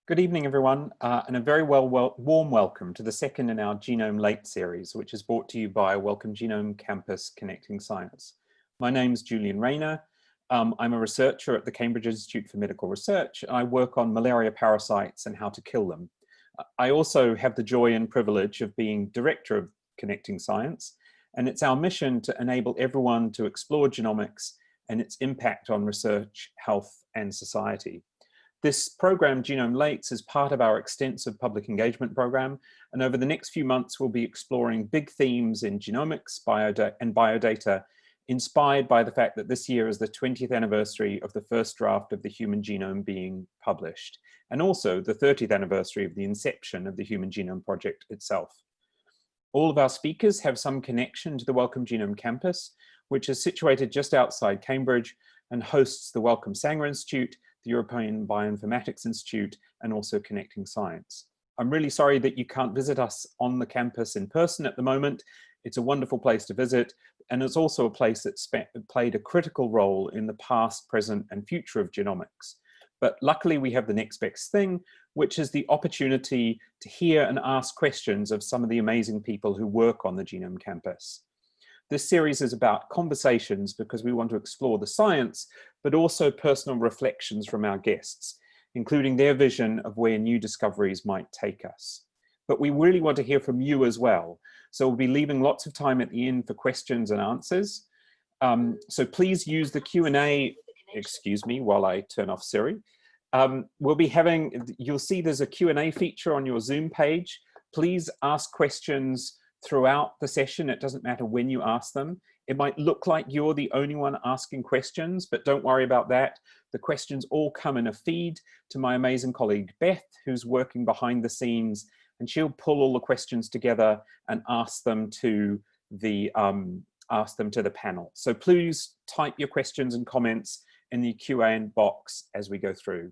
Good evening, everyone, and a very warm welcome to the second in our Genome Late series, which is brought to you by Wellcome Genome Campus Connecting Science. My name's Julian Rayner. I'm a researcher at the Cambridge Institute for Medical Research. I work on malaria parasites and how to kill them. I also have the joy and privilege of being director of Connecting Science, and it's our mission to enable everyone to explore genomics and its impact on research, health, and society. This program, Genome Lates, is part of our extensive public engagement program, and over the next few months we'll be exploring big themes in genomics and biodata, inspired by the fact that this year is the 20th anniversary of the first draft of the human genome being published, and also the 30th anniversary of the inception of the Human Genome Project itself. All of our speakers have some connection to the Wellcome Genome Campus, which is situated just outside Cambridge and hosts the Wellcome Sanger Institute, the European Bioinformatics Institute, and also Connecting Science. I'm really sorry that you can't visit us on the campus in person at the moment. It's a wonderful place to visit, and it's also a place that played a critical role in the past, present, and future of genomics. But luckily we have the next best thing, which is the opportunity to hear and ask questions of some of the amazing people who work on the Genome Campus. This series is about conversations because we want to explore the science, but also personal reflections from our guests, including their vision of where new discoveries might take us. But we really want to hear from you as well. So we'll be leaving lots of time at the end for questions and answers. So please use the Q&A, excuse me, while I turn off Siri. We'll be having, you'll see there's a Q&A feature on your Zoom page. Please ask questions throughout the session. It doesn't matter when you ask them. It might look like you're the only one asking questions, but don't worry about that. The questions all come in a feed to my amazing colleague Beth, who's working behind the scenes, and she'll pull all the questions together and ask them to the panel. So please type your questions and comments in the Q&A box as we go through.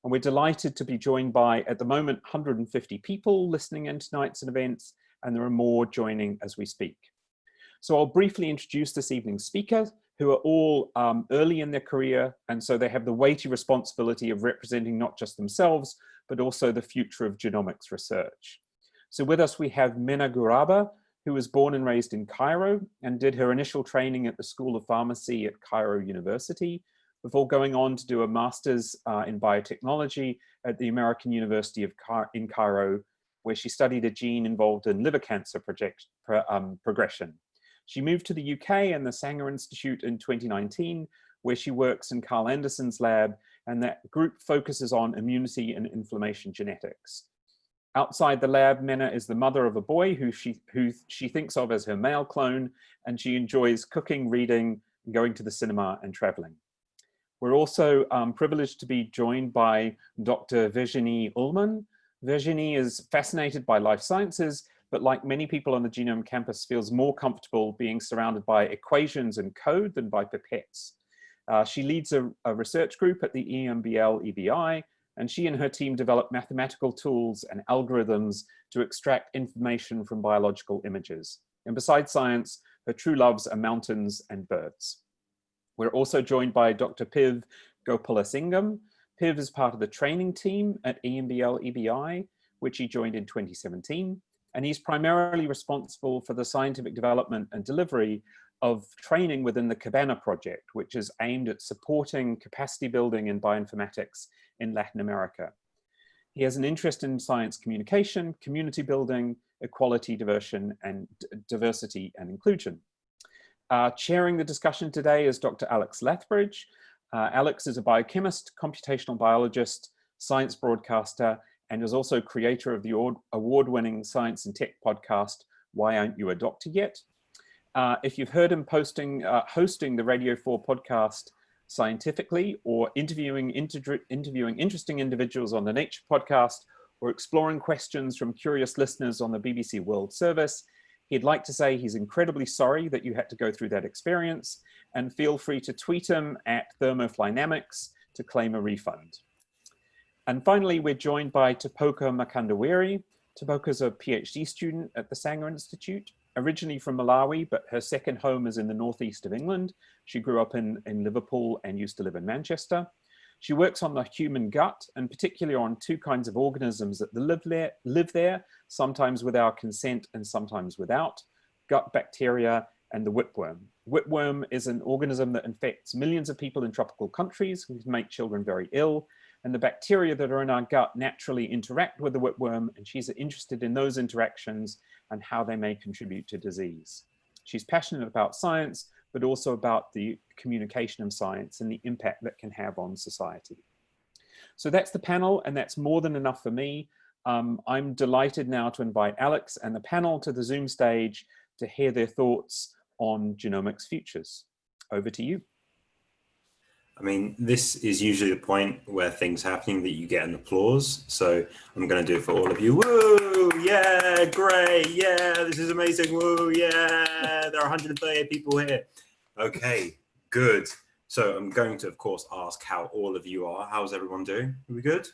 And we're delighted to be joined by, at the moment, 150 people listening in tonight's events, and there are more joining as we speak. So I'll briefly introduce this evening's speakers, who are all early in their career, and so they have the weighty responsibility of representing not just themselves, but also the future of genomics research. So with us we have Menna Ghouraba, who was born and raised in Cairo and did her initial training at the School of Pharmacy at Cairo University, before going on to do a master's in biotechnology at the American University in Cairo, where she studied a gene involved in liver cancer progression. She moved to the UK and the Sanger Institute in 2019, where she works in Carl Anderson's lab, and that group focuses on immunity and inflammation genetics. Outside the lab, Menna is the mother of a boy who she thinks of as her male clone, and she enjoys cooking, reading, going to the cinema, and traveling. We're also privileged to be joined by Dr. Virginie Uhlmann. Virginie is fascinated by life sciences, but like many people on the Genome Campus, feels more comfortable being surrounded by equations and code than by pipettes. She leads a research group at the EMBL-EBI, and she and her team develop mathematical tools and algorithms to extract information from biological images. And besides science, her true loves are mountains and birds. We're also joined by Dr. Piv Gopalasingam. Piv is part of the training team at EMBL-EBI, which he joined in 2017. And he's primarily responsible for the scientific development and delivery of training within the Cabana project, which is aimed at supporting capacity building in bioinformatics in Latin America. He has an interest in science communication, community building, equality, diversity and inclusion. Chairing the discussion today is Dr. Alex Lathbridge. Alex is a biochemist, computational biologist, science broadcaster, and is also creator of the award-winning science and tech podcast, Why Aren't You a Doctor Yet? If you've heard him hosting the Radio 4 podcast Scientifically, or interviewing interesting individuals on the Nature podcast, or exploring questions from curious listeners on the BBC World Service, he'd like to say he's incredibly sorry that you had to go through that experience, and feel free to tweet him at Thermoflynamics to claim a refund. And finally, we're joined by Tapoka Makandawiri. Tapoka's a PhD student at the Sanger Institute, originally from Malawi, but her second home is in the northeast of England. She grew up in Liverpool and used to live in Manchester. She works on the human gut, and particularly on two kinds of organisms that live there, sometimes with our consent and sometimes without: gut bacteria and the whipworm. Whipworm is an organism that infects millions of people in tropical countries and can make children very ill. And the bacteria that are in our gut naturally interact with the whipworm, and she's interested in those interactions and how they may contribute to disease. She's passionate about science, but also about the communication of science and the impact that can have on society. So that's the panel, and that's more than enough for me. I'm delighted now to invite Alex and the panel to the Zoom stage to hear their thoughts on genomics futures. Over to you. I mean, this is usually the point where things happening that you get an applause. So I'm going to do it for all of you. Woo! Yeah, great. Yeah, this is amazing. Woo! Yeah, there are 138 people here. Okay, good. So I'm going to, of course, ask how all of you are. How's everyone doing? Are we good?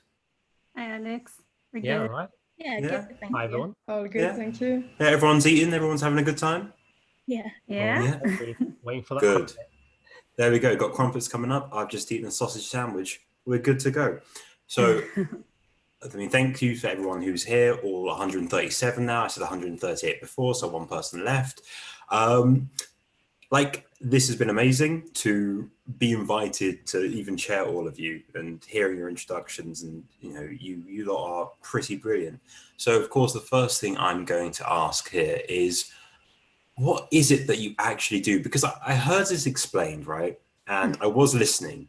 Hi, Alex. We're Yeah, good. all right. Yeah, Yeah. good. Thank Hi, you. everyone. All good, Yeah. thank you. Yeah, everyone's eating. Everyone's having a good time. Yeah. Yeah. Yeah. Waiting for that. Good. There we go. Got crumpets coming up. I've just eaten a sausage sandwich. We're good to go. So, I mean, thank you for everyone who's here, all 137 now. I said 138 before, so one person left. This has been amazing to be invited to even chair all of you and hearing your introductions, and you lot are pretty brilliant. So, of course, the first thing I'm going to ask here is, what is it that you actually do? Because I heard this explained, right? And I was listening.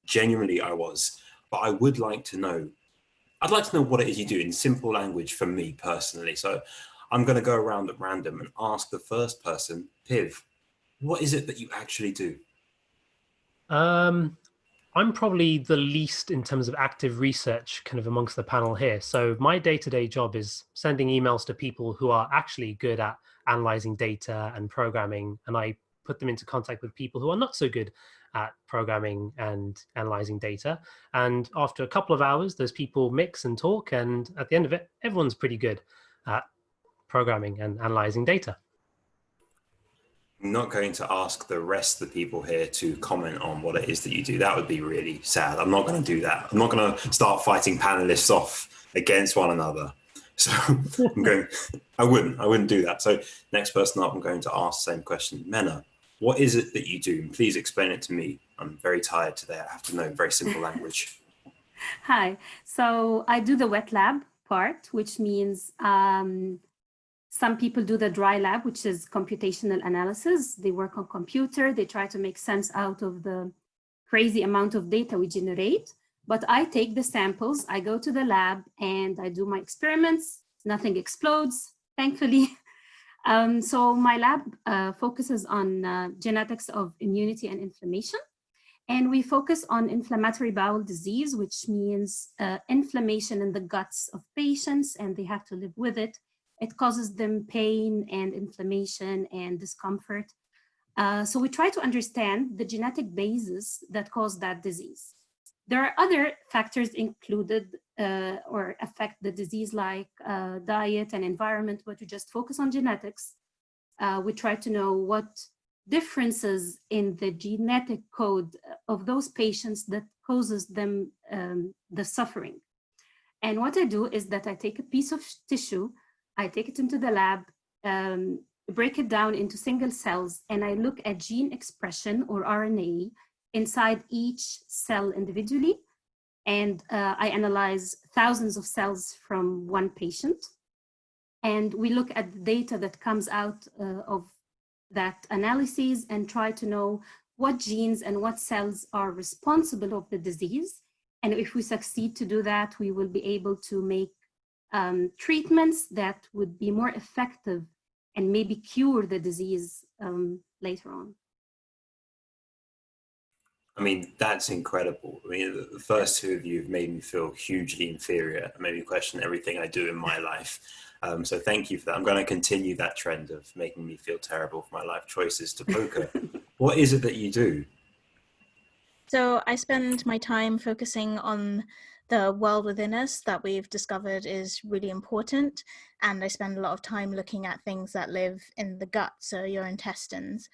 Genuinely, I was. But I would like to know, I'd like to know what it is you do in simple language for me personally. So I'm going to go around at random and ask the first person, Piv, what is it that you actually do? I'm probably the least in terms of active research kind of amongst the panel here. So my day-to-day job is sending emails to people who are actually good at analyzing data and programming, and I put them into contact with people who are not so good at programming and analyzing data. And after a couple of hours, those people mix and talk, and at the end of it, everyone's pretty good at programming and analyzing data. I'm not going to ask the rest of the people here to comment on what it is that you do. That would be really sad. I'm not going to do that. I'm not going to start fighting panelists off against one another. So I wouldn't do that. So next person up, I'm going to ask the same question. Menna, what is it that you do? And please explain it to me. I'm very tired today. I have to know very simple language. Hi. So I do the wet lab part, which means some people do the dry lab, which is computational analysis. They work on computer. They try to make sense out of the crazy amount of data we generate. But I take the samples, I go to the lab, and I do my experiments. Nothing explodes, thankfully. So my lab focuses on genetics of immunity and inflammation. And we focus on inflammatory bowel disease, which means inflammation in the guts of patients, and they have to live with it. It causes them pain and inflammation and discomfort. So we try to understand the genetic basis that cause that disease. There are other factors included or affect the disease, like diet and environment, but we just focus on genetics. We try to know what differences in the genetic code of those patients that causes them the suffering. And what I do is that I take a piece of tissue, I take it into the lab, break it down into single cells, and I look at gene expression or RNA inside each cell individually. And I analyze thousands of cells from one patient. And we look at the data that comes out of that analysis and try to know what genes and what cells are responsible of the disease. And if we succeed to do that, we will be able to make treatments that would be more effective and maybe cure the disease later on. I mean, that's incredible. I mean, the first two of you have made me feel hugely inferior and made me question everything I do in my life. So thank you for that. I'm going to continue that trend of making me feel terrible for my life choices. Tapoka, what is it that you do? So I spend my time focusing on the world within us that we've discovered is really important. and I spend a lot of time looking at things that live in the gut, so your intestines.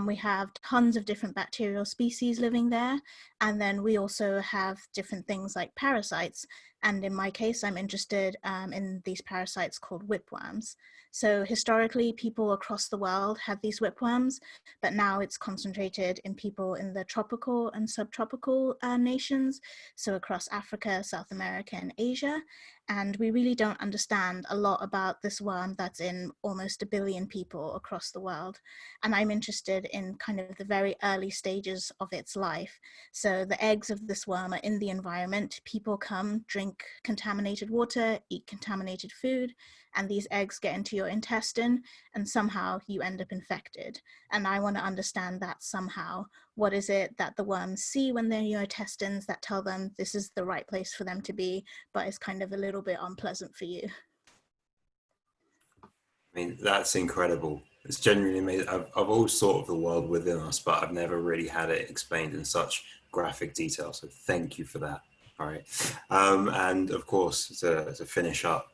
We have tons of different bacterial species living there, and then we also have different things like parasites, and in my case I'm interested in these parasites called whipworms. So historically people across the world had these whipworms, but now it's concentrated in people in the tropical and subtropical nations, so across Africa, South America and Asia. And we really don't understand a lot about this worm that's in almost 1 billion people across the world. And I'm interested in kind of the very early stages of its life. So the eggs of this worm are in the environment. People come, drink contaminated water, eat contaminated food, and these eggs get into your intestine, and somehow you end up infected. And I want to understand that somehow. What is it that the worms see when they're in your intestines that tell them this is the right place for them to be, but it's kind of a little bit unpleasant for you? I mean, that's incredible. It's genuinely amazing. I've always thought of the world within us, but I've never really had it explained in such graphic detail. So thank you for that. All right. And of course, to finish up,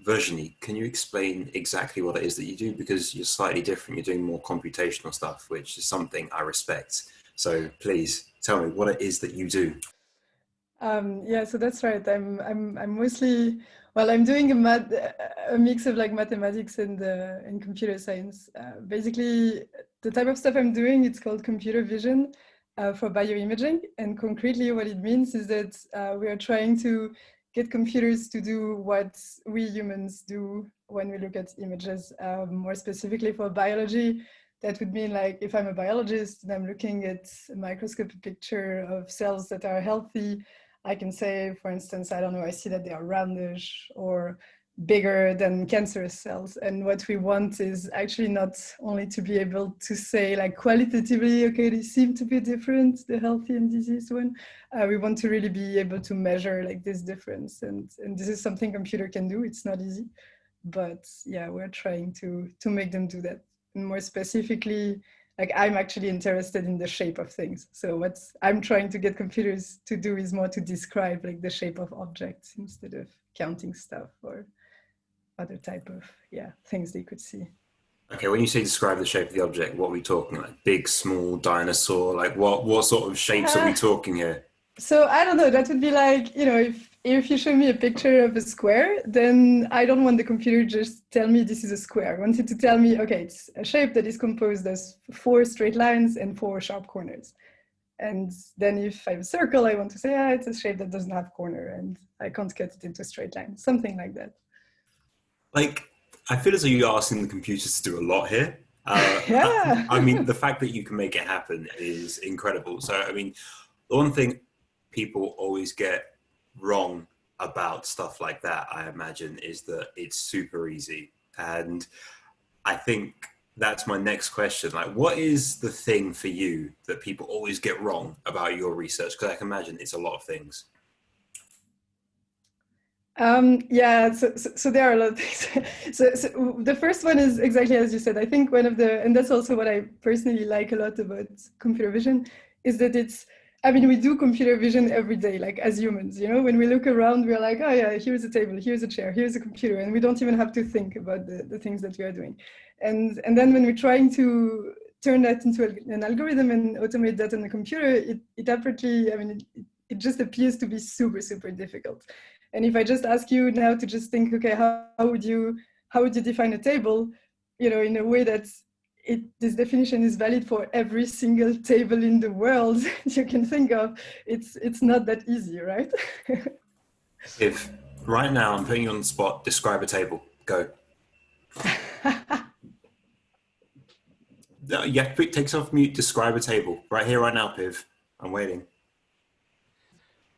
Virginie, can you explain exactly what it is that you do? Because you're slightly different. You're doing more computational stuff, which is something I respect. So please tell me what it is that you do. Yeah, so that's right. I'm mostly, well, I'm doing a mix of like mathematics and computer science. Basically, the type of stuff I'm doing, it's called computer vision for bioimaging. And concretely, what it means is that we are trying to get computers to do what we humans do when we look at images. More specifically for biology, that would mean like if I'm a biologist and I'm looking at a microscopic picture of cells that are healthy, I can say, for instance, I don't know, I see that they are roundish or bigger than cancerous cells. And what we want is actually not only to be able to say like qualitatively, okay, they seem to be different, the healthy and diseased one. We want to really be able to measure like this difference. And this is something computer can do. It's not easy, but yeah, we're trying to make them do that. And more specifically, like I'm actually interested in the shape of things. So what I'm trying to get computers to do is more to describe like the shape of objects instead of counting stuff or other type of things they could see. Okay, when you say describe the shape of the object, what are we talking? Like big, small, dinosaur? Like what sort of shapes are we talking here? So I don't know, that would be like, you know, if you show me a picture of a square, then I don't want the computer just tell me this is a square. I want it to tell me, okay, it's a shape that is composed of 4 straight lines and 4 sharp corners. And then if I have a circle, I want to say, it's a shape that doesn't have corner and I can't cut it into a straight line, something like that. Like, I feel as though you're asking the computers to do a lot here. Yeah. I mean, the fact that you can make it happen is incredible. So, I mean, the one thing people always get wrong about stuff like that, I imagine, is that it's super easy. And I think that's my next question. Like, what is the thing for you that people always get wrong about your research? Because I can imagine it's a lot of things. Yeah, so there are a lot of things. So the first one is exactly as you said. I think one of the, and that's also what I personally like a lot about computer vision, is that it's, I mean, we do computer vision every day, like as humans, you know, when we look around, we're like, oh yeah, here's a table, here's a chair, here's a computer, and we don't even have to think about the things that we are doing. And then when we're trying to turn that into an algorithm and automate that on the computer, it apparently, I mean, it just appears to be super, super difficult. And if I just ask you now to just think, okay, how would you define a table, you know, in a way that this definition is valid for every single table in the world you can think of, it's not that easy, right? If right now I'm putting you on the spot, describe a table, go. No, you have to take yourself off mute, describe a table. Right here, right now, Piv. I'm waiting.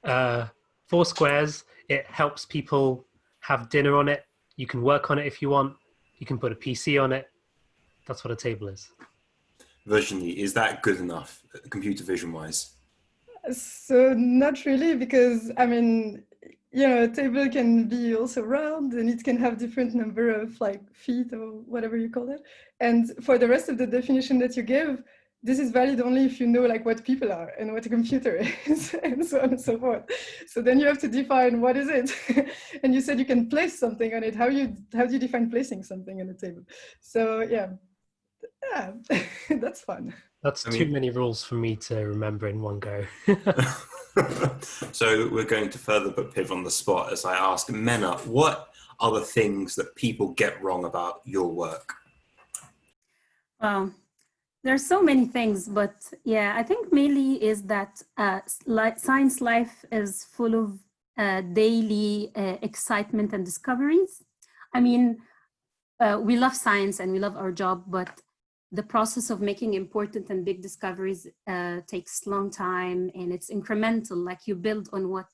4 squares. It helps people have dinner on it. You can work on it if you want. You can put a PC on it. That's what a table is. Virginie, is that good enough, computer vision wise? So not really, because I mean, you know, a table can be also round and it can have different number of like feet or whatever you call it. And for the rest of the definition that you give, this is valid only if you know like what people are and what a computer is and so on and so forth. So then you have to define what is it. And you said you can place something on it. How do you define placing something on a table? So yeah, that's fun. That's too many rules for me to remember in one go. So we're going to further put Piv on the spot as I ask Menna, what are the things that people get wrong about your work? Well, there's so many things, but yeah, I think mainly is that science life is full of daily excitement and discoveries. I mean, we love science and we love our job, but the process of making important and big discoveries takes long time, and it's incremental. Like you build on what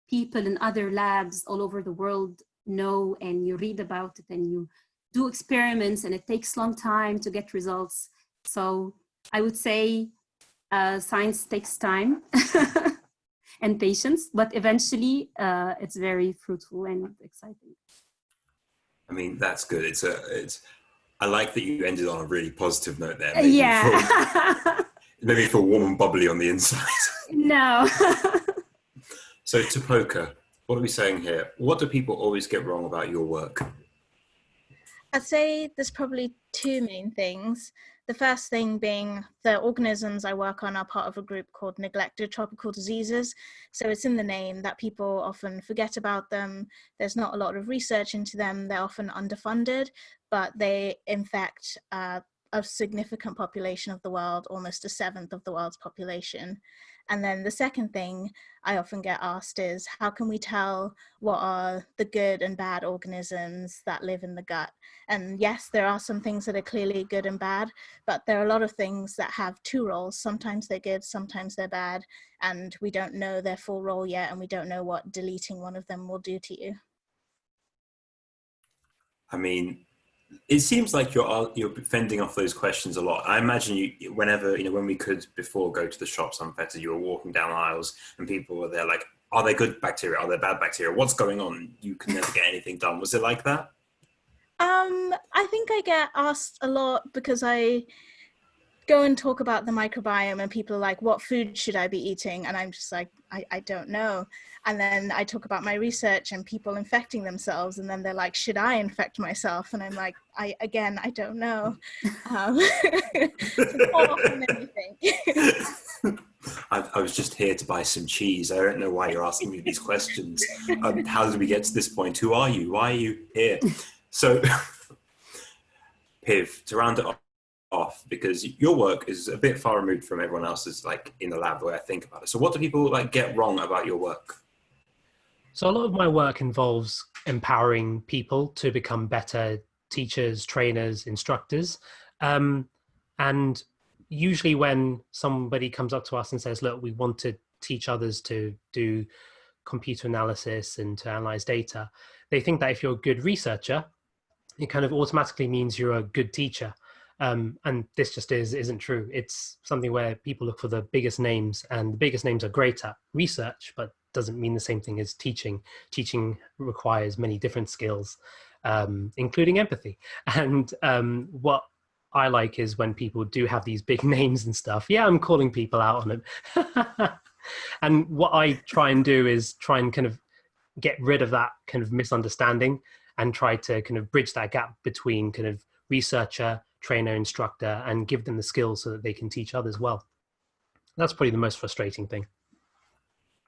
people in other labs all over the world know, and you read about it and you do experiments, and it takes long time to get results. So I would say science takes time and patience, but eventually it's very fruitful and exciting. I mean, that's good. I like that you ended on a really positive note there. Made me feel warm and bubbly on the inside. No. So Topoka, what are we saying here? What do people always get wrong about your work? I'd say there's probably two main things. The first thing being the organisms I work on are part of a group called neglected tropical diseases. So it's in the name that people often forget about them. There's not a lot of research into them. They're often underfunded, but they infect a significant population of the world, almost a seventh of the world's population. And then the second thing I often get asked is, how can we tell what are the good and bad organisms that live in the gut? And yes, there are some things that are clearly good and bad, but there are a lot of things that have two roles. Sometimes they're good, sometimes they're bad, and we don't know their full role yet, and we don't know what deleting one of them will do to you. I mean, it seems like you're fending off those questions a lot. I imagine whenever, when we could before go to the shops unfettered, you were walking down aisles and people were there like, are there good bacteria? Are there bad bacteria? What's going on? You can never get anything done. Was it like that? I think I get asked a lot because I go and talk about the microbiome and people are like, what food should I be eating? And I'm just like, I don't know. And then I talk about my research and people infecting themselves. And then they're like, should I infect myself? And I'm like, I don't know. It's more often than you think. I was just here to buy some cheese. I don't know why you're asking me these questions. How did we get to this point? Who are you? Why are you here? So, Piv, to round it off, because your work is a bit far removed from everyone else's, like in the lab, the way I think about it. So what do people like get wrong about your work? So a lot of my work involves empowering people to become better teachers, trainers, instructors. And usually when somebody comes up to us and says, look, we want to teach others to do computer analysis and to analyze data, they think that if you're a good researcher, it kind of automatically means you're a good teacher. And this just isn't true. It's something where people look for the biggest names, and the biggest names are great at research, but doesn't mean the same thing as teaching. Teaching requires many different skills, including empathy. And what I like is when people do have these big names and stuff. Yeah, I'm calling people out on it. And what I try and do is try and kind of get rid of that kind of misunderstanding and try to kind of bridge that gap between kind of researcher, trainer, instructor, and give them the skills so that they can teach others well. That's probably the most frustrating thing.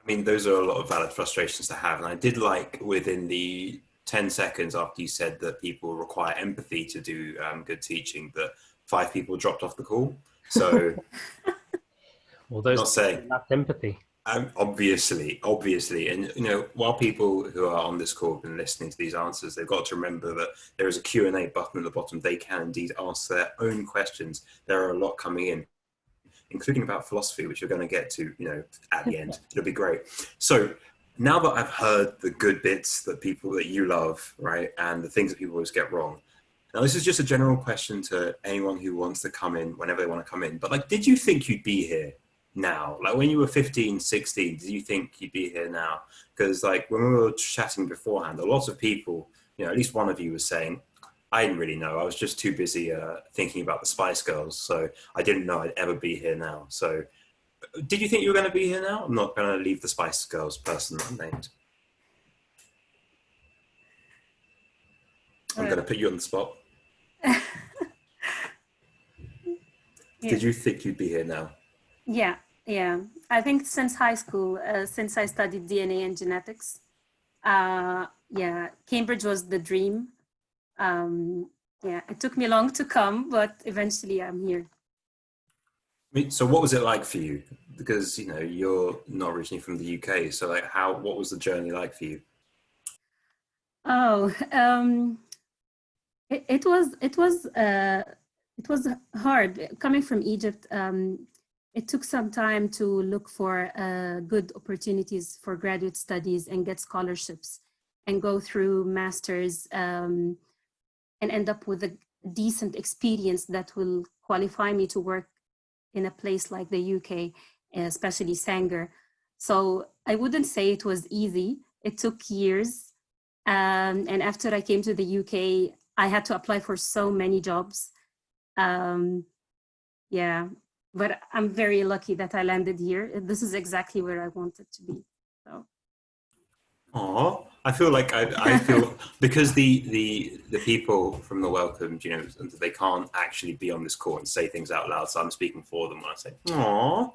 I mean, those are a lot of valid frustrations to have. And I did like within the 10 seconds after you said that people require empathy to do good teaching, that 5 people dropped off the call. So, well, those not saying that's empathy. Obviously. And, while people who are on this call have been listening to these answers, they've got to remember that there is a Q&A button at the bottom. They can indeed ask their own questions. There are a lot coming in, including about philosophy, which we're going to get to, at the end. It'll be great. So now that I've heard the good bits that you love, right, and the things that people always get wrong, now this is just a general question to anyone who wants to come in whenever they want to come in. But did you think you'd be here now? Like when you were 15, 16, did you think you'd be here now? Because when we were chatting beforehand, a lot of people, at least one of you was saying, I didn't really know. I was just too busy thinking about the Spice Girls, so I didn't know I'd ever be here now. So, did you think you were going to be here now? I'm not going to leave the Spice Girls person unnamed. I'm going to put you on the spot. Yeah. Did you think you'd be here now? Yeah, yeah. I think since high school, since I studied DNA and genetics, yeah, Cambridge was the dream. Yeah, it took me long to come, but eventually I'm here. So what was it like for you? Because, you know, you're not originally from the UK. So like what was the journey like for you? Oh, it was hard coming from Egypt. It took some time to look for good opportunities for graduate studies and get scholarships and go through masters and end up with a decent experience that will qualify me to work in a place like the UK, especially Sanger. So I wouldn't say it was easy. It took years. And after I came to the UK, I had to apply for so many jobs. Yeah, but I'm very lucky that I landed here. This is exactly where I wanted to be. So. Oh, I feel like I feel because the people from the Wellcome, you know, they can't actually be on this call and say things out loud. So I'm speaking for them when I say, "Aww."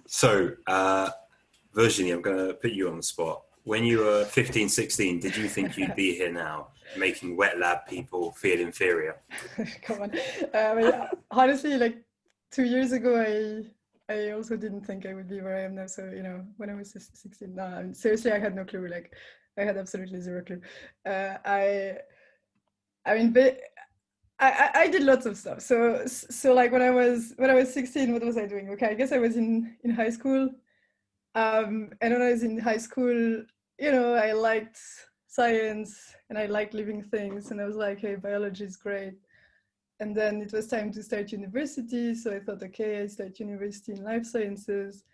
So, Virginie, I'm going to put you on the spot. When you were 15, 16, did you think you'd be here now, making wet lab people feel inferior? Come on. Honestly, like 2 years ago, I also didn't think I would be where I am now. So, you know, when I was 16, no, seriously, I had no clue. Like, I had absolutely zero clue. I mean, I did lots of stuff. So like when I was 16, what was I doing? Okay, I guess I was in high school. And when I was in high school, you know, I liked science and I liked living things. And I was like, hey, biology is great. And then it was time to start university. So I thought, okay, I start university in life sciences.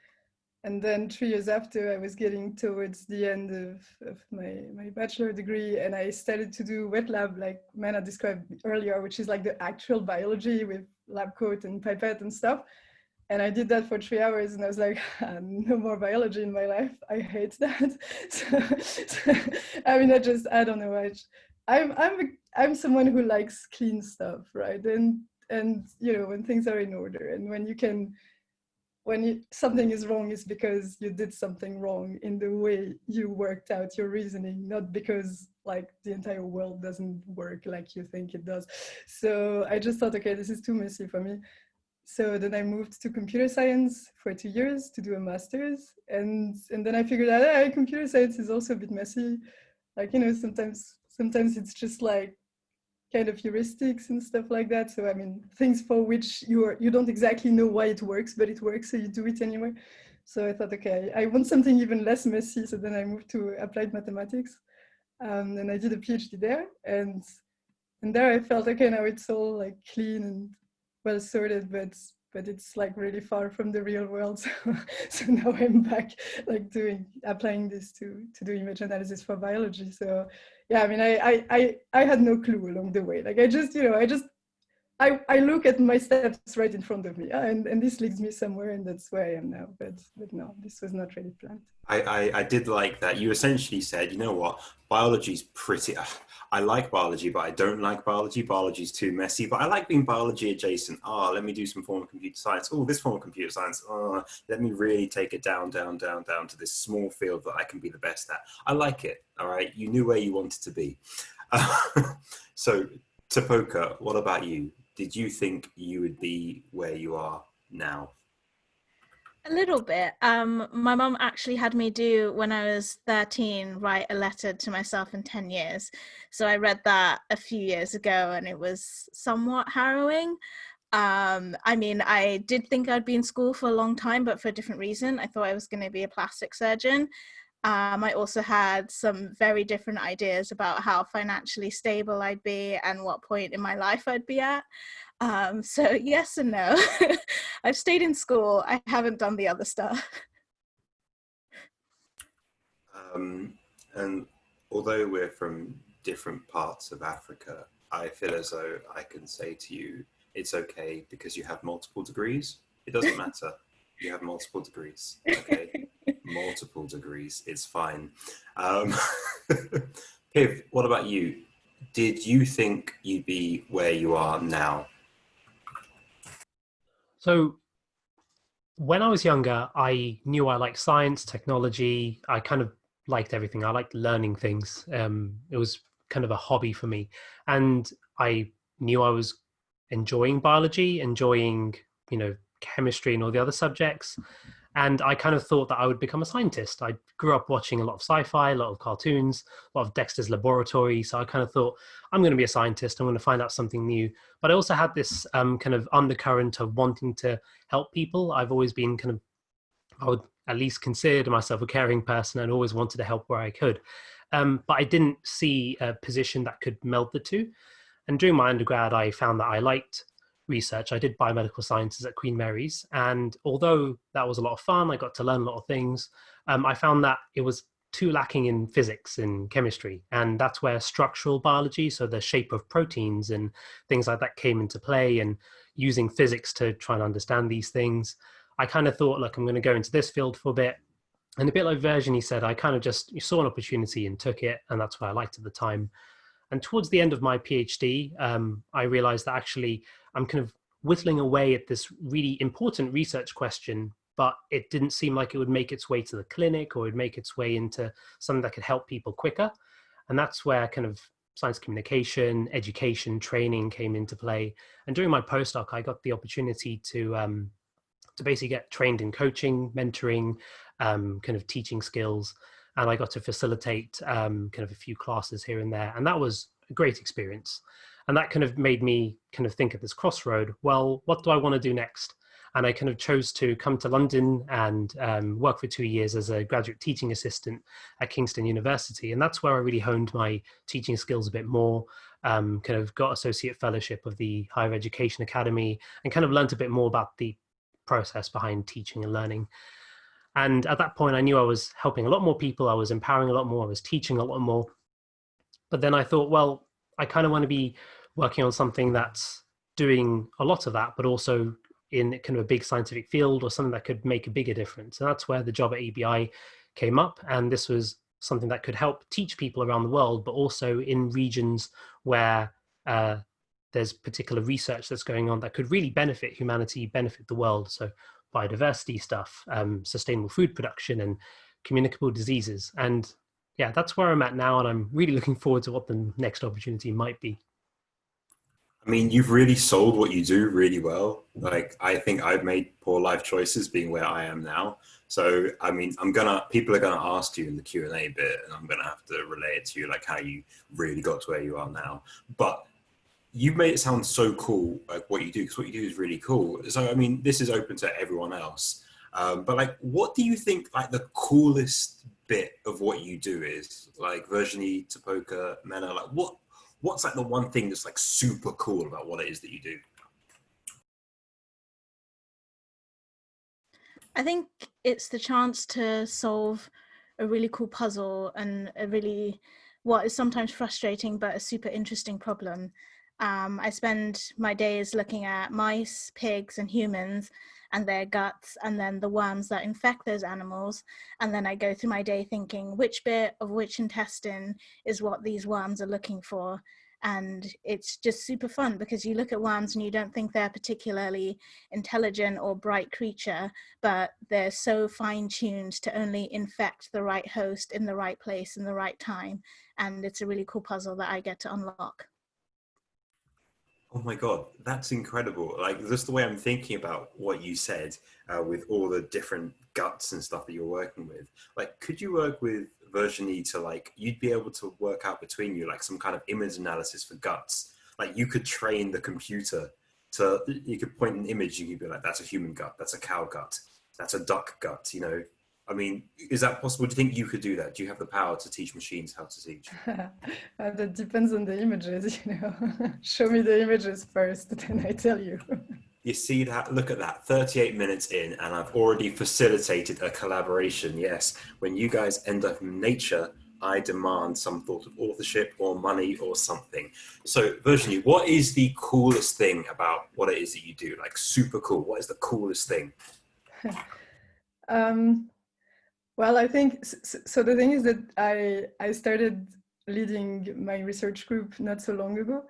And then 3 years after, I was getting towards the end of my bachelor degree, and I started to do wet lab, like Menna described earlier, which is like the actual biology with lab coat and pipette and stuff. And I did that for 3 hours, and I was like, no more biology in my life. I hate that. So, I mean, I don't know. I'm someone who likes clean stuff, right? And you know, when things are in order, and when something is wrong, is because you did something wrong in the way you worked out your reasoning, not because like the entire world doesn't work like you think it does. So I just thought, okay, this is too messy for me. So then I moved to computer science for 2 years to do a master's. And then I figured out, hey, computer science is also a bit messy. Like, you know, sometimes it's just like kind of heuristics and stuff like that. So I mean, things for which you don't exactly know why it works, but it works, so you do it anyway. So I thought, okay, I want something even less messy. So then I moved to applied mathematics, and I did a PhD there. And there I felt, okay, now it's all like clean and well sorted, but it's like really far from the real world. So now I'm back, like applying this to do image analysis for biology. So yeah, I mean, I had no clue along the way. Like I look at my steps right in front of me, and this leads me somewhere, and that's where I am now. But no, this was not really planned. I did like that. You essentially said, you know what, biology's pretty, I like biology, but I don't like biology. Biology's too messy, but I like being biology adjacent. Let me do some form of computer science. This form of computer science. Let me really take it down to this small field that I can be the best at. I like it, all right? You knew where you wanted to be. So, Tapoka, what about you? Did you think you would be where you are now? A little bit. My mum actually had me do, when I was 13, write a letter to myself in 10 years. So I read that a few years ago, and it was somewhat harrowing. I mean, I did think I'd be in school for a long time, but for a different reason. I thought I was going to be a plastic surgeon. I also had some very different ideas about how financially stable I'd be and what point in my life I'd be at. So yes and no. I've stayed in school. I haven't done the other stuff. And although we're from different parts of Africa, I feel as though I can say to you, it's okay because you have multiple degrees. It doesn't matter. You have multiple degrees, okay? Multiple degrees, it's fine. Piv, what about you? Did you think you'd be where you are now? So when I was younger, I knew I liked science, technology. I kind of liked everything. I liked learning things. It was kind of a hobby for me. And I knew I was enjoying biology, enjoying, chemistry and all the other subjects. And I kind of thought that I would become a scientist. I grew up watching a lot of sci-fi, a lot of cartoons, a lot of Dexter's Laboratory. So I kind of thought, I'm going to be a scientist. I'm going to find out something new. But I also had this kind of undercurrent of wanting to help people. I've always been I would at least consider myself a caring person and always wanted to help where I could. But I didn't see a position that could meld the two. And during my undergrad, I found that I liked research. I did biomedical sciences at Queen Mary's. And although that was a lot of fun, I got to learn a lot of things. I found that it was too lacking in physics and chemistry. And that's where structural biology, so the shape of proteins and things like that came into play, and using physics to try and understand these things. I kind of thought, look, I'm going to go into this field for a bit. And a bit like Virginie said, I kind of just saw an opportunity and took it. And that's what I liked at the time. And towards the end of my PhD, I realized that actually I'm kind of whittling away at this really important research question, but it didn't seem like it would make its way to the clinic or it would make its way into something that could help people quicker. And that's where kind of science communication, education, training came into play. And during my postdoc, I got the opportunity to basically get trained in coaching, mentoring, kind of teaching skills. And I got to facilitate kind of a few classes here and there. And that was a great experience. And that kind of made me kind of think at this crossroad, well, what do I want to do next? And I kind of chose to come to London and work for 2 years as a graduate teaching assistant at Kingston University. And that's where I really honed my teaching skills a bit more, kind of got associate fellowship of the Higher Education Academy, and kind of learned a bit more about the process behind teaching and learning. And at that point, I knew I was helping a lot more people. I was empowering a lot more. I was teaching a lot more. But then I thought, well, I kind of want to be working on something that's doing a lot of that, but also in kind of a big scientific field or something that could make a bigger difference. And that's where the job at EBI came up. And this was something that could help teach people around the world, but also in regions where there's particular research that's going on that could really benefit humanity, benefit the world. So biodiversity stuff, sustainable food production, and communicable diseases. And yeah, that's where I'm at now. And I'm really looking forward to what the next opportunity might be. I mean, you've really sold what you do really well. Like, I think I've made poor life choices being where I am now. So, I mean, people are gonna ask you in the Q&A bit, and I'm gonna have to relay it to you, like how you really got to where you are now. But you've made it sound so cool, like what you do, because what you do is really cool. So, I mean, this is open to everyone else. But like, what do you think like the coolest bit of what you do is? Like Virginie, Tapoka, Menna, like what's like the one thing that's like super cool about what it is that you do? I think it's the chance to solve a really cool puzzle and a really, what is sometimes frustrating, but a super interesting problem. I spend my days looking at mice, pigs, and humans and their guts, and then the worms that infect those animals. And then I go through my day thinking which bit of which intestine is what these worms are looking for. And it's just super fun because you look at worms and you don't think they're particularly intelligent or bright creature, but they're so fine-tuned to only infect the right host in the right place in the right time. And it's a really cool puzzle that I get to unlock. Oh my God, that's incredible. Like, just the way I'm thinking about what you said with all the different guts and stuff that you're working with. Like, could you work with Virginie to like, you'd be able to work out between you like some kind of image analysis for guts. Like you could train the computer to, you could point an image, you could be like, that's a human gut, that's a cow gut, that's a duck gut, you know? I mean, is that possible? Do you think you could do that? Do you have the power to teach machines how to teach? That depends on the images, you know. Show me the images first, then I tell you. You see that? Look at that. 38 minutes in, and I've already facilitated a collaboration. Yes, when you guys end up in nature, I demand some sort of authorship or money or something. So Virginie, what is the coolest thing about what it is that you do? Like super cool. What is the coolest thing? Well, I think, so the thing is that I started leading my research group not so long ago.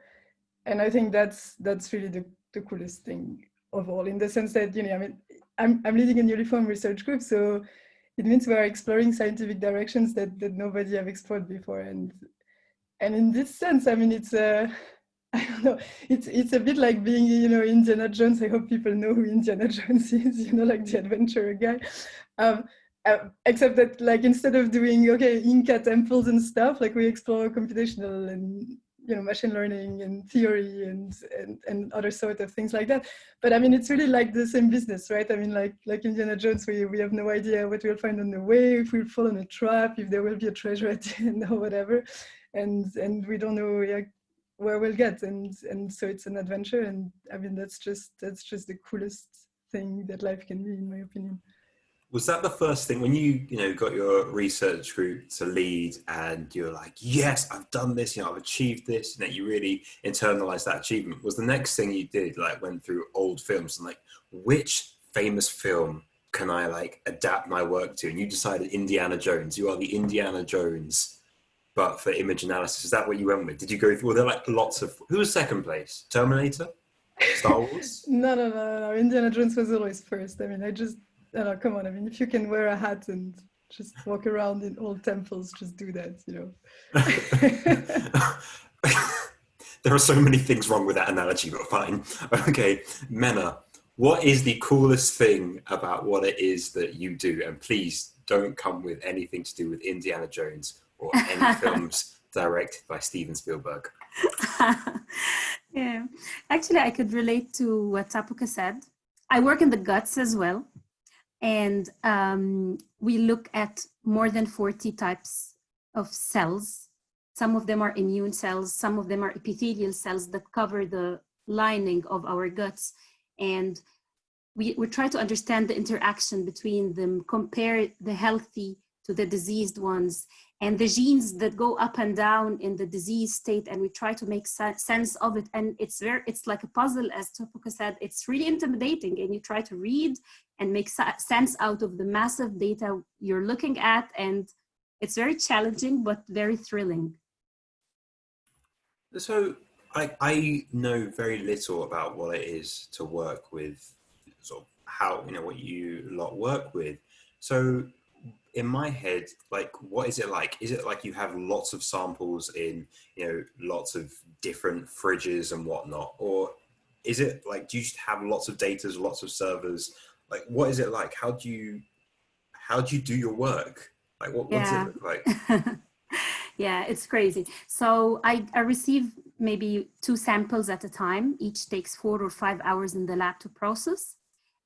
And I think that's really the coolest thing of all, in the sense that, you know, I mean, I'm leading a newly formed research group, so it means we're exploring scientific directions that nobody have explored before. And in this sense, I mean, it's I don't know, it's a bit like being, you know, Indiana Jones. I hope people know who Indiana Jones is, you know, like the adventurer guy. Except that, like, instead of doing, okay, Inca temples and stuff, like, we explore computational and, you know, machine learning and theory and other sort of things like that. But I mean, it's really like the same business, right? I mean, like Indiana Jones, we have no idea what we'll find on the way, if we'll fall in a trap, if there will be a treasure at the end or whatever. And we don't know, like, where we'll get. And so it's an adventure. And I mean, that's just the coolest thing that life can be, in my opinion. Was that the first thing when you know, got your research group to lead and you're like, yes, I've done this, you know, I've achieved this, and that you really internalized that achievement? Was the next thing you did, like, went through old films and like, which famous film can I like adapt my work to? And you decided Indiana Jones. You are the Indiana Jones, but for image analysis. Is that what you went with? Did you go through, were there like lots of, who was second place? Terminator? Star Wars? No. Indiana Jones was always first. I mean, no, come on. I mean, if you can wear a hat and just walk around in old temples, just do that, you know. There are so many things wrong with that analogy, but fine. Okay, Menna, what is the coolest thing about what it is that you do? And please don't come with anything to do with Indiana Jones or any films directed by Steven Spielberg. Yeah, actually, I could relate to what Tapoka said. I work in the guts as well. And we look at more than 40 types of cells. Some of them are immune cells, some of them are epithelial cells that cover the lining of our guts. And we try to understand the interaction between them, compare the healthy to the diseased ones, and the genes that go up and down in the disease state, and we try to make sense of it. And it's like a puzzle, as Topoka said. It's really intimidating, and you try to read and make sense out of the massive data you're looking at, and it's very challenging, but very thrilling. So I know very little about what it is to work with, sort of how, you know, what you lot work with. So in my head, like, what is it like? Is it like you have lots of samples in, you know, lots of different fridges and whatnot? Or is it like, do you just have lots of data, lots of servers? Like, what is it like? How do you do your work? Like, what does it look like? Yeah, it's crazy. So I receive maybe 2 samples at a time. Each takes 4 or 5 hours in the lab to process.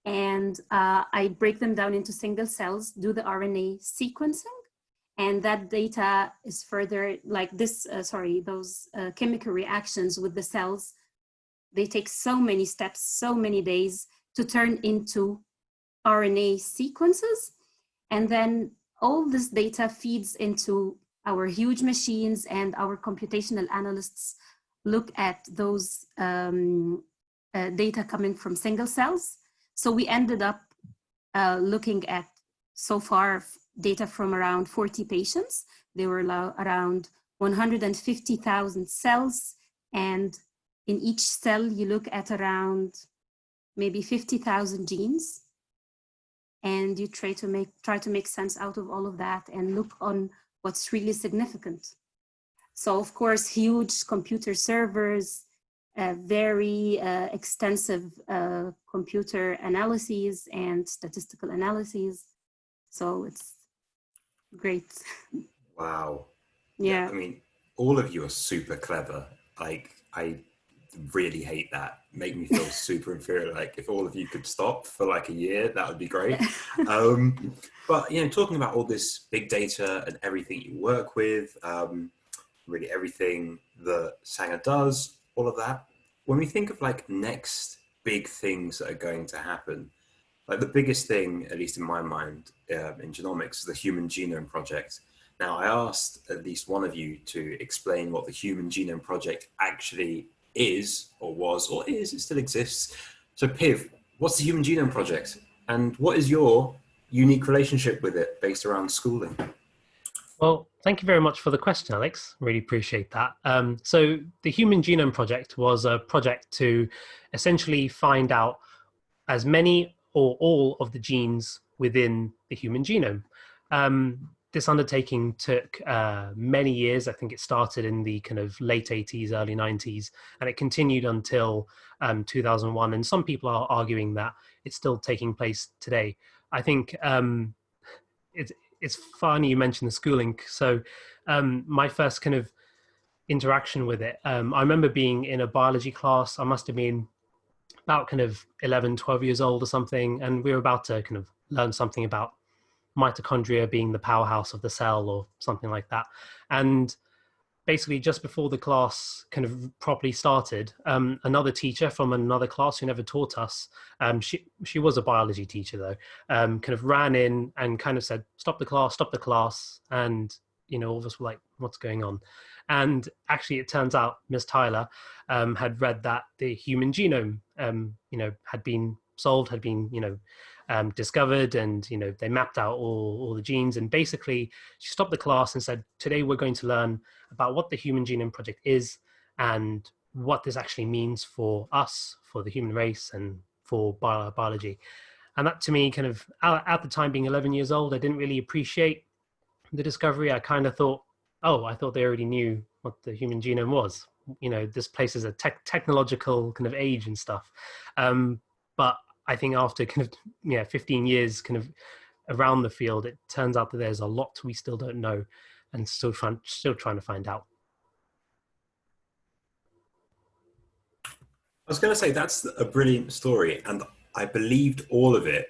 And I break them down into single cells, do the RNA sequencing, and that data is further, like this, those chemical reactions with the cells, they take so many steps, so many days to turn into RNA sequences. And then all this data feeds into our huge machines, and our computational analysts look at those data coming from single cells. So we ended up looking at, so far, data from around 40 patients. They were around 150,000 cells. And in each cell, you look at around maybe 50,000 genes. And you try to make sense out of all of that and look on what's really significant. So of course, huge computer servers, very extensive computer analyses and statistical analyses. So it's great. Wow. Yeah. I mean, all of you are super clever. Like, I really hate that. Make me feel super inferior. Like, if all of you could stop for like a year, that would be great. But, you know, talking about all this big data and everything you work with, really everything that Sanger does, all of that. When we think of like next big things that are going to happen, like the biggest thing, at least in my mind, in genomics, is the Human Genome Project. Now, I asked at least one of you to explain what the Human Genome Project actually is, or was, or is, it still exists. So Piv, what's the Human Genome Project? And what is your unique relationship with it based around schooling? Well, thank you very much for the question, Alex. Really appreciate that. So the Human Genome Project was a project to essentially find out as many or all of the genes within the human genome. This undertaking took many years. I think it started in the kind of late 80s, early 90s, and it continued until 2001. And some people are arguing that it's still taking place today. I think it's funny you mentioned the schooling. So my first kind of interaction with it, I remember being in a biology class. I must have been about kind of 11, 12 years old or something. And we were about to kind of learn something about mitochondria being the powerhouse of the cell or something like that. And basically just before the class kind of properly started, another teacher from another class who never taught us, she was a biology teacher though, kind of ran in and kind of said, stop the class. And, you know, all of us were like, what's going on? And actually it turns out Ms. Tyler had read that the human genome, you know, had been solved, had been, you know, discovered, and you know they mapped out all the genes. And basically she stopped the class and said, today we're going to learn about what the Human Genome Project is and what this actually means for us, for the human race, and for biology. And that to me, kind of at the time being 11 years old, I didn't really appreciate the discovery. I kind of thought, oh, I thought they already knew what the human genome was. You know, this place is a technological kind of age and stuff. But I think after kind of 15 years kind of around the field, it turns out that there's a lot we still don't know and still trying to find out. I was going to say that's a brilliant story, and I believed all of it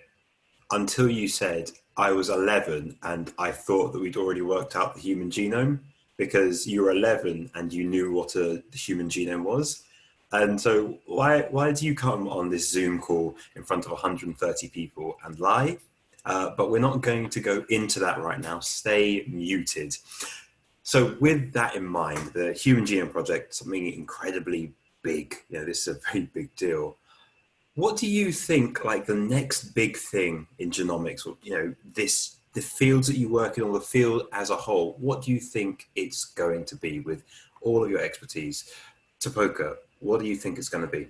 until you said I was 11 and I thought that we'd already worked out the human genome, because you were 11 and you knew what the human genome was. And so why do you come on this Zoom call in front of 130 people and lie? But we're not going to go into that right now. Stay muted. So with that in mind, the Human Genome Project, something incredibly big, you know, this is a very big deal. What do you think, like, the next big thing in genomics, or, you know, the fields that you work in, or the field as a whole, what do you think it's going to be with all of your expertise? Tapoka, what do you think it's going to be?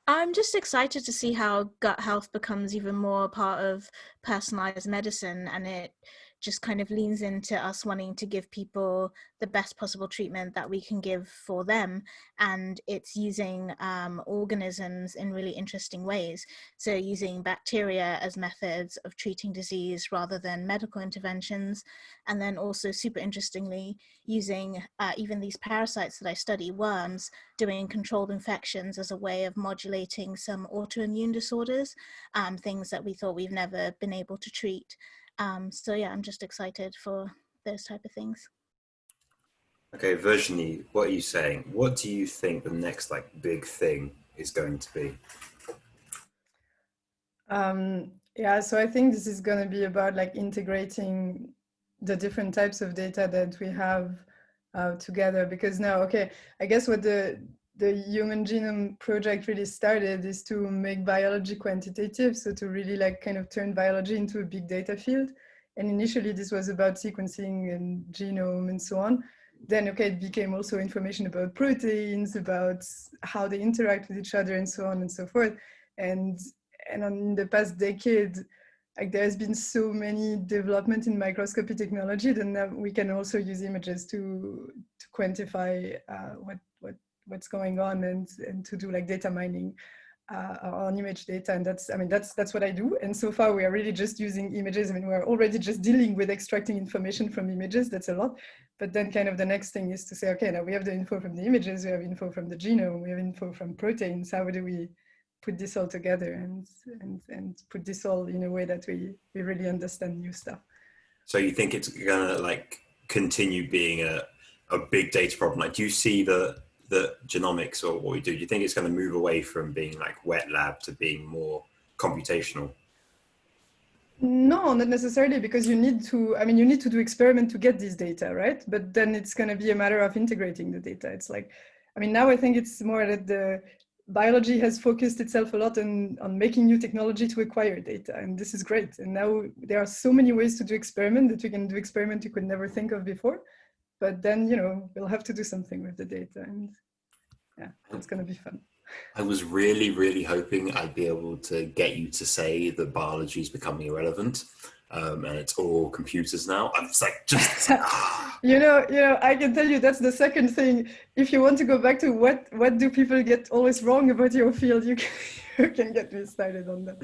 I'm just excited to see how gut health becomes even more part of personalized medicine, and it just kind of leans into us wanting to give people the best possible treatment that we can give for them. And it's using organisms in really interesting ways. So using bacteria as methods of treating disease rather than medical interventions. And then also super interestingly, using even these parasites that I study, worms, doing controlled infections as a way of modulating some autoimmune disorders, things that we thought we've never been able to treat. So yeah, I'm just excited for those type of things. Okay, Virginie, what are you saying? What do you think the next big thing is going to be? Yeah, so I think this is going to be about integrating the different types of data that we have together, because now, okay, I guess what the Human Genome Project really started is to make biology quantitative, so to really kind of turn biology into a big data field. And initially this was about sequencing and genome and so on. Then, okay, it became also information about proteins, about how they interact with each other and so on and so forth. And in the past decade, there's been so many development in microscopy technology that now we can also use images to quantify what's going on and to do data mining on image data. And that's what I do. And so far we are really just using images. We're already just dealing with extracting information from images. That's a lot. But then kind of the next thing is to say, okay, now we have the info from the images, we have info from the genome, we have info from proteins. How do we put this all together and put this all in a way that we really understand new stuff? So you think it's gonna continue being a big data problem? Do you see the genomics, or what we do you think it's going to move away from being wet lab to being more computational? No, not necessarily, because you need to, I mean, you need to do experiment to get this data, right? But then it's going to be a matter of integrating the data. It's like, I mean, now I think it's more that the biology has focused itself a lot on making new technology to acquire data. And this is great. And now there are so many ways to do experiment that we can do experiment you could never think of before. But then, you know, we'll have to do something with the data. And yeah, it's going to be fun. I was really, really hoping I'd be able to get you to say that biology is becoming irrelevant, and it's all computers now. I was like, just you know, I can tell you that's the second thing. If you want to go back to what do people get always wrong about your field, you can get me started on that.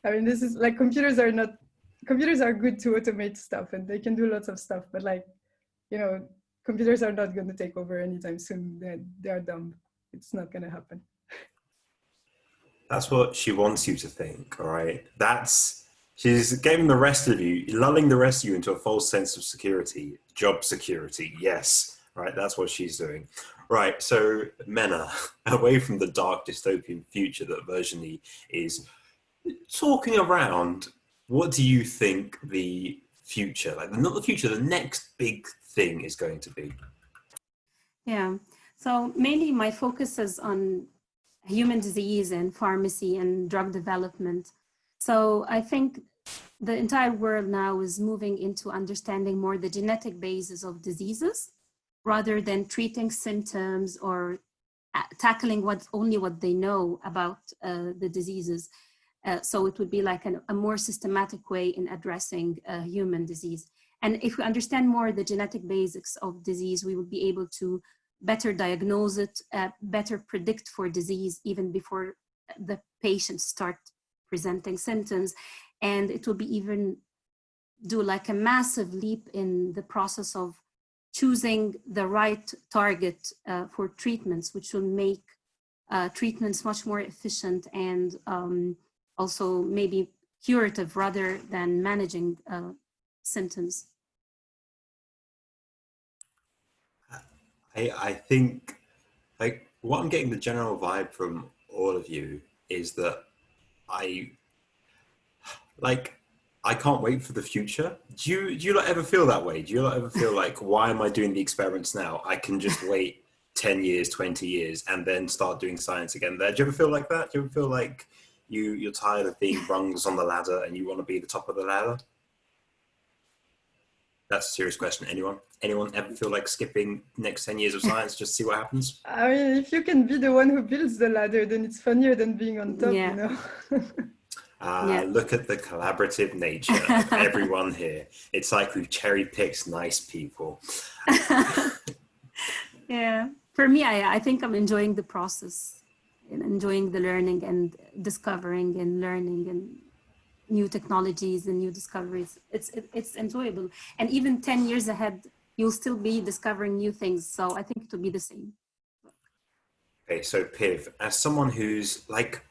I mean, this is like computers are good to automate stuff and they can do lots of stuff, but like, you know, computers are not going to take over anytime soon. They are dumb. It's not going to happen. That's what she wants you to think, all right? She's getting the rest of you, lulling the rest of you into a false sense of security, job security, yes, right? That's what she's doing. Right, so Menna, away from the dark dystopian future that Virginie is talking around, what do you think the future, like not the future, the next big thing is going to be? Yeah, so mainly my focus is on human disease and pharmacy and drug development. So I think the entire world now is moving into understanding more the genetic basis of diseases rather than treating symptoms or tackling only what they know about the diseases. So it would be like a more systematic way in addressing human disease. And if we understand more the genetic basics of disease, we would be able to better diagnose it, better predict for disease even before the patients start presenting symptoms. And it will be even do like a massive leap in the process of choosing the right target for treatments, which will make treatments much more efficient and also maybe curative rather than managing symptoms. I think, like, what I'm getting the general vibe from all of you is that I can't wait for the future. Do you like ever feel that way? Do you like ever feel like, why am I doing the experiments now? I can just wait 10 years, 20 years, and then start doing science again there. Do you ever feel like that? Do you ever feel like you're tired of being rungs on the ladder and you want to be the top of the ladder? That's a serious question. Anyone ever feel like skipping next 10 years of science just to see what happens? I mean, if you can be the one who builds the ladder, then it's funnier than being on top, Yeah. you know? Yeah. Look at the collaborative nature of everyone here. It's like we've cherry-picked nice people. Yeah, for me, I think I'm enjoying the process and enjoying the learning and discovering and learning and new technologies and new discoveries. It's enjoyable. And even 10 years ahead, you'll still be discovering new things. So I think it will be the same. Okay, so Piv, as someone who's like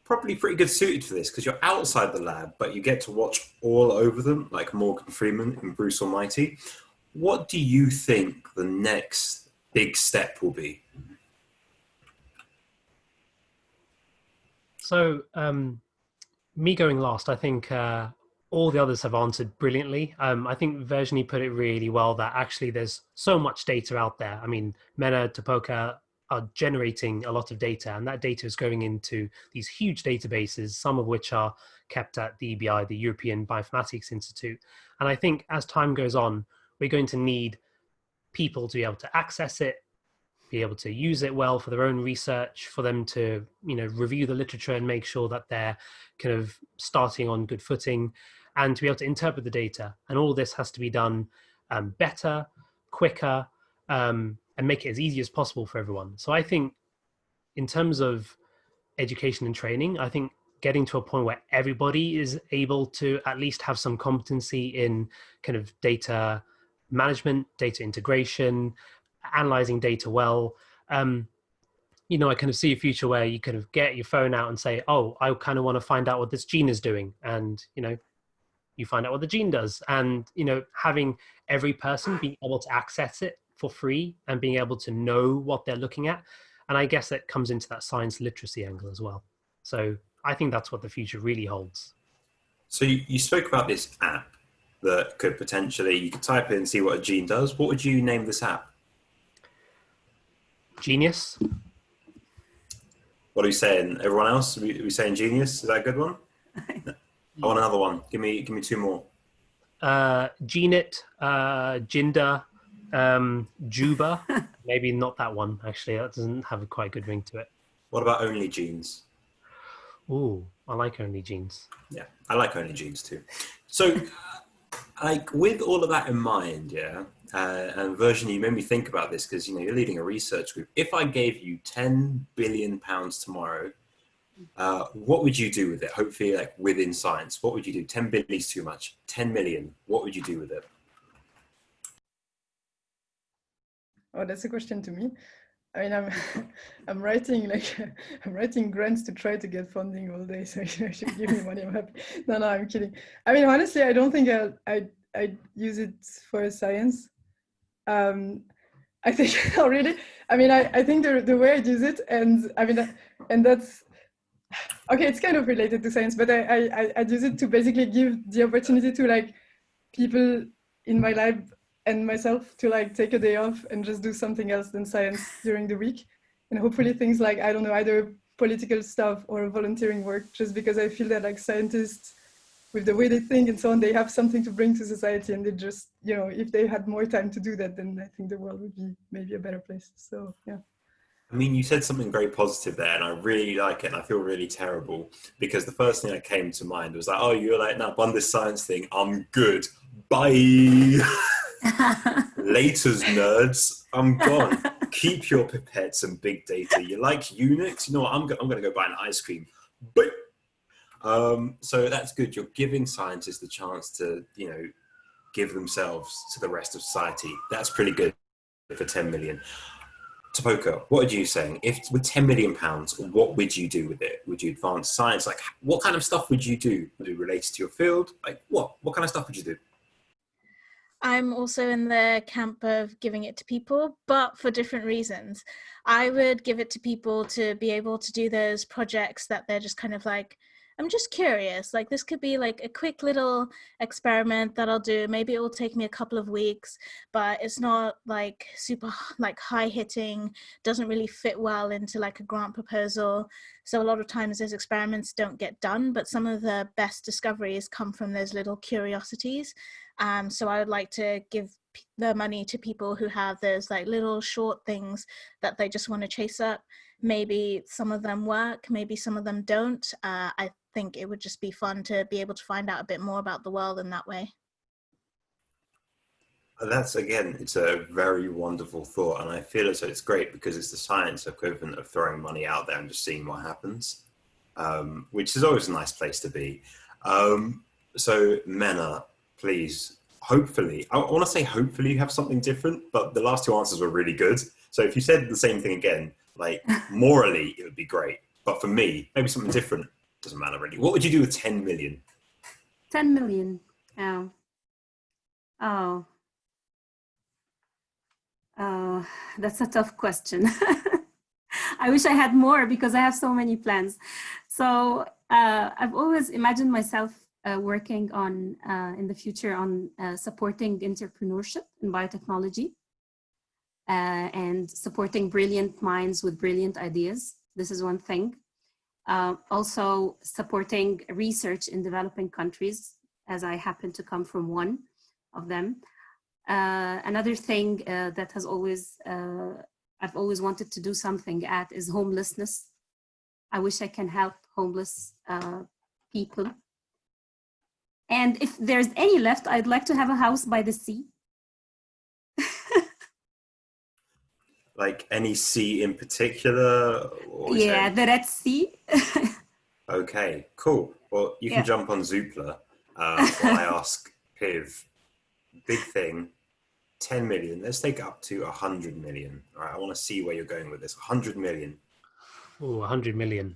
probably pretty good suited for this because you're outside the lab, but you get to watch all over them, like Morgan Freeman and Bruce Almighty. What do you think the next big step will be? So me going last, I think all the others have answered brilliantly. I think Virginie put it really well that actually there's so much data out there. I mean, Menna, Tapoka are generating a lot of data, and that data is going into these huge databases, some of which are kept at the EBI, the European Bioinformatics Institute. And I think as time goes on, we're going to need people to be able to access it, be able to use it well for their own research, for them to, you know, review the literature and make sure that they're kind of starting on good footing, and to be able to interpret the data. And all this has to be done better, quicker, and make it as easy as possible for everyone. So I think in terms of education and training, I think getting to a point where everybody is able to at least have some competency in kind of data management, data integration, analyzing data well. You know, I kind of see a future where you kind of get your phone out and say, oh, I kind of want to find out what this gene is doing. And, you know, you find out what the gene does. And, you know, having every person being able to access it for free and being able to know what they're looking at. And I guess that comes into that science literacy angle as well. So I think that's what the future really holds. So you spoke about this app that could potentially, you could type in and see what a gene does. What would you name this app? Genius. What are we saying? Everyone else? Are we saying genius? Is that a good one? No. I want another one. Give me 2 more. Genit, Jinder, Juba. Maybe not that one, actually. That doesn't have a quite good ring to it. What about only genes? Ooh, I like only genes. Yeah, I like only genes too. So, like, with all of that in mind, yeah, and Virginie, you made me think about this because, you know, you're leading a research group. If I gave you £10 billion tomorrow, what would you do with it? Hopefully, like, within science, what would you do? 10 billion is too much. 10 million, what would you do with it? Oh, that's a question to me. I mean, I'm writing I'm writing grants to try to get funding all day. So if you should give me money, I'm happy. No, I'm kidding. I mean, honestly, I don't think I'd use it for science. I think already. I mean, I think the way I'd use it, and I mean, and that's okay. It's kind of related to science, but I'd use it to basically give the opportunity to like people in my lab and myself to like take a day off and just do something else than science during the week. And hopefully things like, I don't know, either political stuff or volunteering work, just because I feel that like scientists, with the way they think and so on, they have something to bring to society, and they just, you know, if they had more time to do that, then I think the world would be maybe a better place. So, yeah. I mean, you said something very positive there, and I really like it, and I feel really terrible, because the first thing that came to mind was like, oh, you're like, no, on this science thing, I'm good. Bye. Laters, nerds. I'm gone. Keep your pipettes and big data. You like Unix? You know what? I'm going to go buy an ice cream. But so that's good. You're giving scientists the chance to, you know, give themselves to the rest of society. That's pretty good for 10 million. Tapoka, what are you saying? If with £10 million, what would you do with it? Would you advance science? Like, what kind of stuff would you do? Would it relate to your field? Like, what kind of stuff would you do? I'm also in the camp of giving it to people, but for different reasons. I would give it to people to be able to do those projects that they're just kind of like, I'm just curious, like this could be like a quick little experiment that I'll do. Maybe it will take me a couple of weeks, but it's not like super like high hitting, doesn't really fit well into like a grant proposal. So a lot of times those experiments don't get done, but some of the best discoveries come from those little curiosities. So I would like to give the money to people who have those like little short things that they just want to chase up. Maybe some of them work, maybe some of them don't. I think it would just be fun to be able to find out a bit more about the world in that way. That's, again, it's a very wonderful thought, and I feel as though it's great because it's the science equivalent of throwing money out there and just seeing what happens, which is always a nice place to be. So Menna, please, hopefully, I want to say hopefully you have something different, but the last 2 answers were really good. So if you said the same thing again, like morally, it would be great. But for me, maybe something different. Doesn't matter really. What would you do with 10 million? 10 million. Oh, that's a tough question. I wish I had more because I have so many plans. So I've always imagined myself working on, in the future, on supporting entrepreneurship in biotechnology and supporting brilliant minds with brilliant ideas. This is one thing. Also supporting research in developing countries, as I happen to come from one of them. Another thing that has always, I've always wanted to do something at is homelessness. I wish I can help homeless people. And if there's any left, I'd like to have a house by the sea. Like any sea in particular? Yeah, the Red Sea. Okay, cool. Well, you can jump on Zoopla while I ask Piv. Big thing, 10 million. Let's take it up to 100 million. All right, I want to see where you're going with this. 100 million. Oh, 100 million.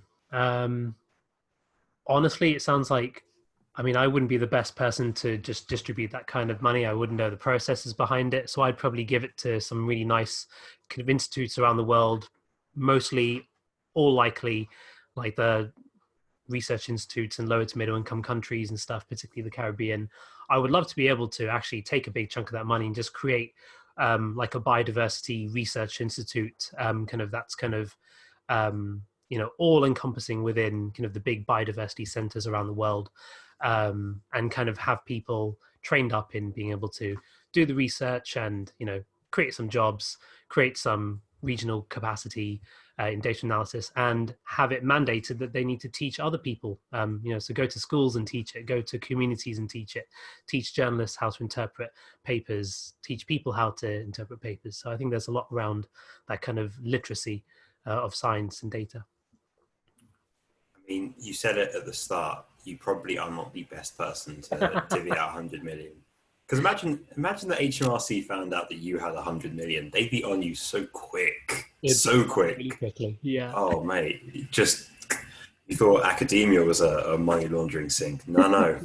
Honestly, it sounds like, I mean, I wouldn't be the best person to just distribute that kind of money. I wouldn't know the processes behind it. So I'd probably give it to some really nice kind of institutes around the world, mostly, all likely, like the research institutes in lower to middle income countries and stuff, particularly the Caribbean. I would love to be able to actually take a big chunk of that money and just create like a biodiversity research institute, all encompassing within kind of the big biodiversity centers around the world, and kind of have people trained up in being able to do the research and, create some jobs, create some regional capacity in data analysis, and have it mandated that they need to teach other people, so go to schools and teach it, go to communities and teach it, teach journalists how to interpret papers, teach people how to interpret papers. So I think there's a lot around that kind of literacy of science and data. I mean, you said it at the start, you probably are not the best person to divvy out 100 million. Because imagine that HMRC found out that you had 100 million. They'd be on you so quick, so quick. Really quickly, yeah. Oh, mate, you thought academia was a money laundering sink. No.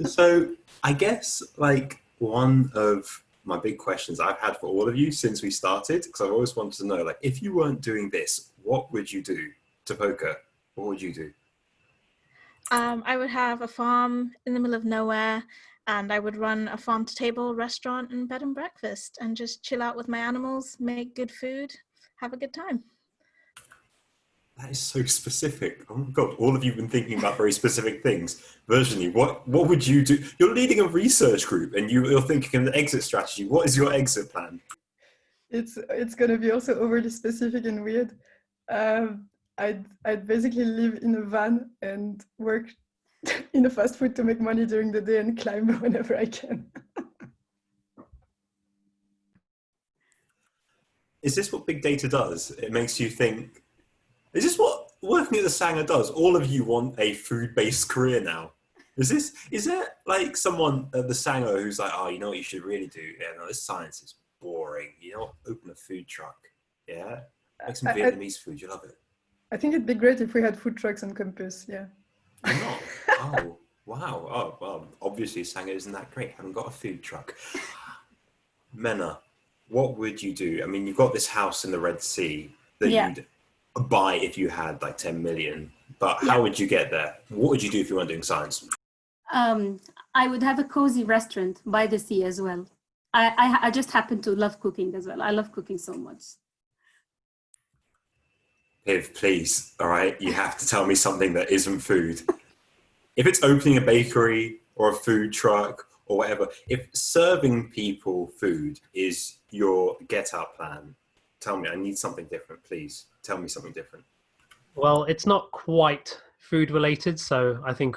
So I guess like one of my big questions I've had for all of you since we started, because I've always wanted to know, like, if you weren't doing this, what would you do? Tapoka, what would you do? I would have a farm in the middle of nowhere, and I would run a farm-to-table restaurant and bed and breakfast and just chill out with my animals, make good food, have a good time. That is so specific. Oh my God, all of you have been thinking about very specific things. Virginie, what would you do? You're leading a research group and you're thinking of an exit strategy. What is your exit plan? It's going to be also overly specific and weird. I'd basically live in a van and work in a fast food to make money during the day and climb whenever I can. Is this what big data does? It makes you think, is this what working at the Sanger does? All of you want a food-based career now. Is there like someone at the Sanger who's like, oh, you know what you should really do? Yeah, no, this science is boring. You know what? Open a food truck. Yeah? Make some Vietnamese food. You love it. I think it'd be great if we had food trucks on campus. Yeah. Oh, oh, wow. Oh, well, obviously Sanger isn't that great. Haven't got a food truck. Menna, what would you do? I mean, you've got this house in the Red Sea that you'd buy if you had like 10 million, but how would you get there? What would you do if you weren't doing science? I would have a cozy restaurant by the sea as well. I just happen to love cooking as well. I love cooking so much. Piv, please, all right? You have to tell me something that isn't food. If it's opening a bakery or a food truck or whatever, if serving people food is your get-out plan, tell me, I need something different, please. Tell me something different. Well, it's not quite food related, so I think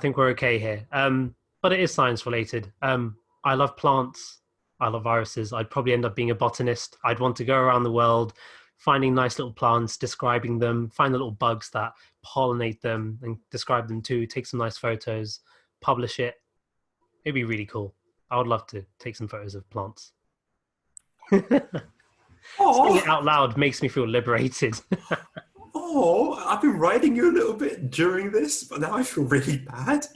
we're okay here. But it is science related. I love plants. I love viruses. I'd probably end up being a botanist. I'd want to go around the world, finding nice little plants, describing them, find the little bugs that pollinate them and describe them too, take some nice photos, publish it. It'd be really cool. I would love to take some photos of plants. Saying it out loud makes me feel liberated. Oh, I've been writing you a little bit during this, but now I feel really bad.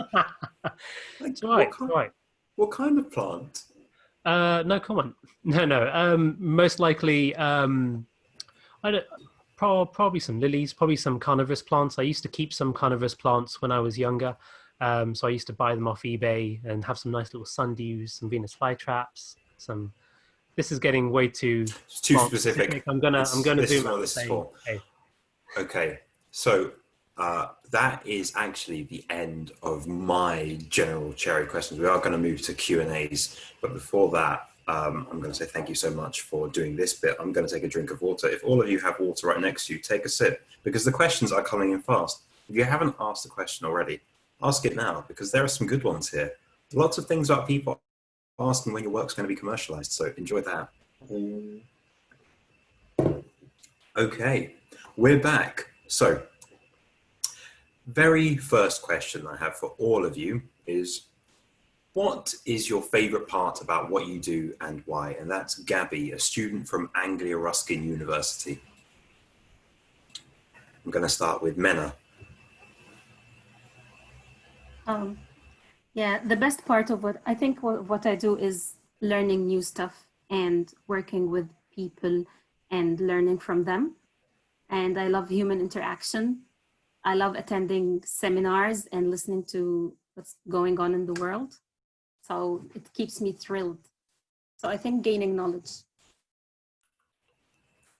Like, right. What kind of plant? No comment. No. Most likely, probably some lilies, probably some carnivorous plants. I used to keep some carnivorous plants when I was younger. So I used to buy them off eBay and have some nice little sundews, some Venus flytraps, some. This is getting way too specific. I'm gonna zoom out. This is for. Okay, so that is actually the end of my general cherry questions. We are going to move to Q&As, but before that, I'm going to say thank you so much for doing this bit. I'm going to take a drink of water. If all of you have water right next to you, take a sip, because the questions are coming in fast. If you haven't asked a question already, ask it now, because there are some good ones here. Lots of things about people asking when your work's going to be commercialized, so enjoy that. Okay, we're back. So, very first question I have for all of you is, what is your favorite part about what you do and why? And that's Gabby, a student from Anglia Ruskin University. I'm going to start with Menna. Yeah, the best part of what I do is learning new stuff and working with people and learning from them. And I love human interaction. I love attending seminars and listening to what's going on in the world. So it keeps me thrilled. So I think gaining knowledge.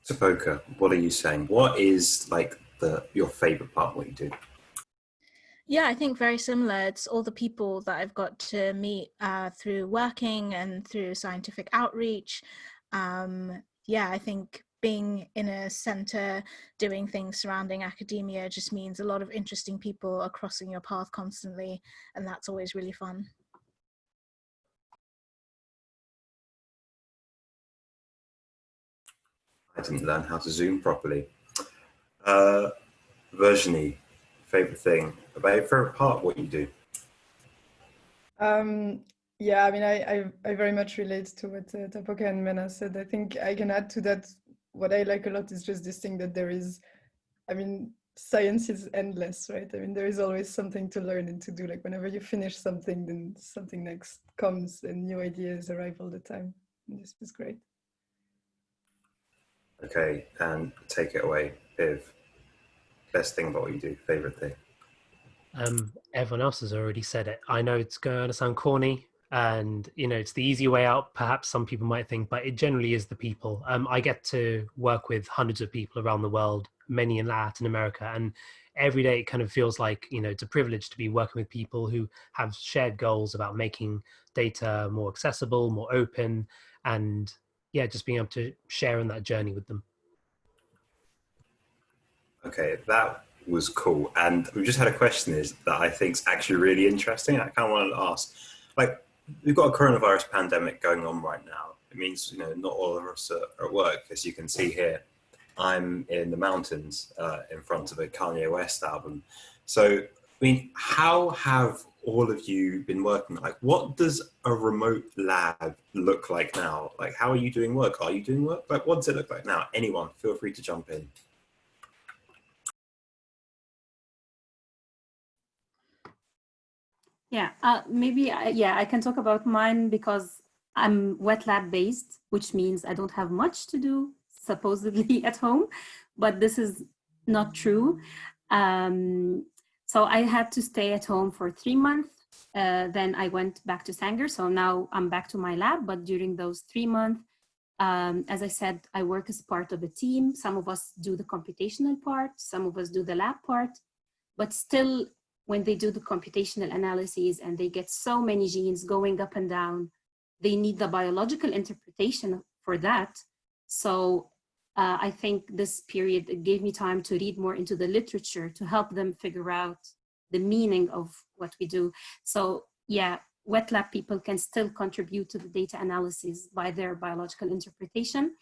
Tapoka, what are you saying? What is like your favorite part of what you do? Yeah, I think very similar. It's all the people that I've got to meet through working and through scientific outreach. Yeah, I think being in a center doing things surrounding academia just means a lot of interesting people are crossing your path constantly, and that's always really fun. I didn't learn how to Zoom properly. Virginie, favorite thing about your favorite part of what you do? Yeah, I mean, I very much relate to what Tapoka and Menna said. I think I can add to that. What I like a lot is just this thing that there is, I mean, science is endless, right? I mean, there is always something to learn and to do. Like whenever you finish something, then something next comes and new ideas arrive all the time. And this is great. Okay, and take it away, Piv. Best thing about what you do, favorite thing. Everyone else has already said it. I know it's going to sound corny, and it's the easy way out, perhaps some people might think, but it generally is the people. I get to work with hundreds of people around the world, many in Latin America, and every day it kind of feels like it's a privilege to be working with people who have shared goals about making data more accessible, more open, and yeah, just being able to share in that journey with them. Okay, that was cool. And we just had a question that I think is actually really interesting. I kind of wanted to ask, like, we've got a coronavirus pandemic going on right now. It means, not all of us are at work. As you can see here, I'm in the mountains in front of a Kanye West album. So, I mean, how have all of you been working? Like, what does a remote lab look like now? Like, how are you doing work? Are you doing work? Like, what does it look like now? Anyone, feel free to jump in. Yeah, maybe, I can talk about mine because I'm wet lab based, which means I don't have much to do supposedly at home, but this is not true. So I had to stay at home for 3 months. Then I went back to Sanger. So now I'm back to my lab, but during those 3 months, as I said, I work as part of a team. Some of us do the computational part, some of us do the lab part, but still, when they do the computational analyses and they get so many genes going up and down, they need the biological interpretation for that. So I think this period gave me time to read more into the literature to help them figure out the meaning of what we do. So yeah, wet lab people can still contribute to the data analysis by their biological interpretation.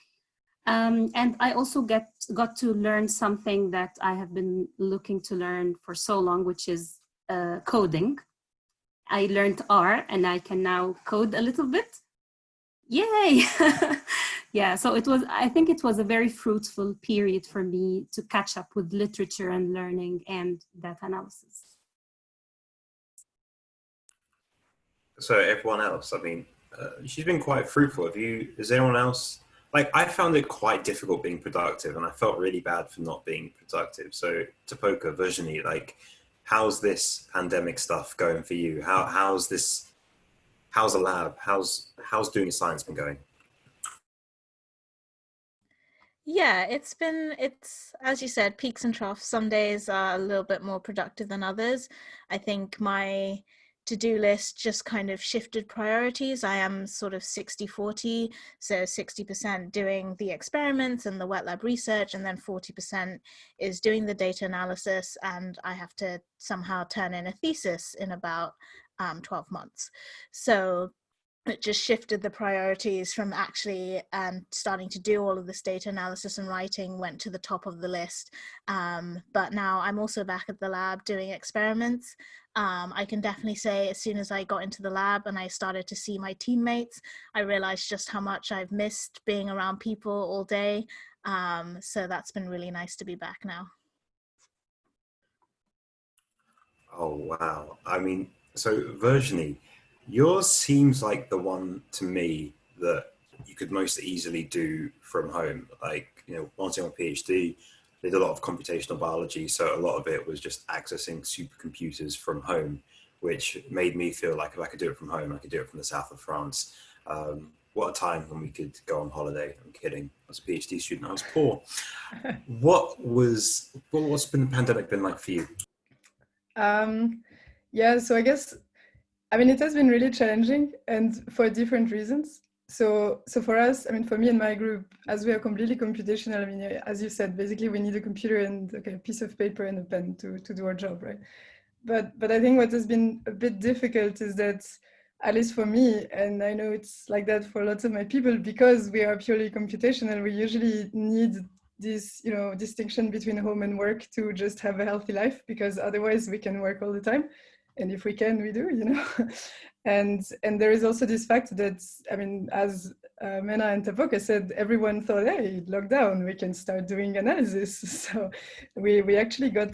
And I also got to learn something that I have been looking to learn for so long, which is coding. I learned R and I can now code a little bit. Yay! Yeah, so I think it was a very fruitful period for me to catch up with literature and learning and data analysis. So everyone else, I mean, she's been quite fruitful. Is anyone else, like, I found it quite difficult being productive and I felt really bad for not being productive. So Tapoka, Virginie, like, how's this pandemic stuff going for you? How's the lab? How's doing science been going? Yeah, it's as you said, peaks and troughs. Some days are a little bit more productive than others. I think my to-do list just kind of shifted priorities. I am sort of 60-40, so 60% doing the experiments and the wet lab research, and then 40% is doing the data analysis, and I have to somehow turn in a thesis in about 12 months. So it just shifted the priorities from actually starting to do all of this data analysis and writing went to the top of the list. But now I'm also back at the lab doing experiments. I can definitely say as soon as I got into the lab and I started to see my teammates, I realized just how much I've missed being around people all day. So that's been really nice to be back now. Oh, wow. I mean, so Virginie, yours seems like the one to me that you could most easily do from home. Like, wanting a PhD, did a lot of computational biology, so a lot of it was just accessing supercomputers from home, which made me feel like if I could do it from home, I could do it from the south of France. What a time when we could go on holiday. I'm kidding. As a PhD student, I was poor. What's been the pandemic been like for you? Yeah, so I guess, I mean, it has been really challenging, and for different reasons. So for us, I mean, for me and my group, as we are completely computational, I mean, as you said, basically we need a computer and a piece of paper and a pen to do our job, right? But I think what has been a bit difficult is that, at least for me, and I know it's like that for lots of my people, because we are purely computational, we usually need this, you know, distinction between home and work to just have a healthy life, because otherwise we can work all the time. And if we can, we do, you know. And there is also this fact that, I mean, as Menna and Tapoka said, everyone thought, hey, lockdown, we can start doing analysis. So we actually got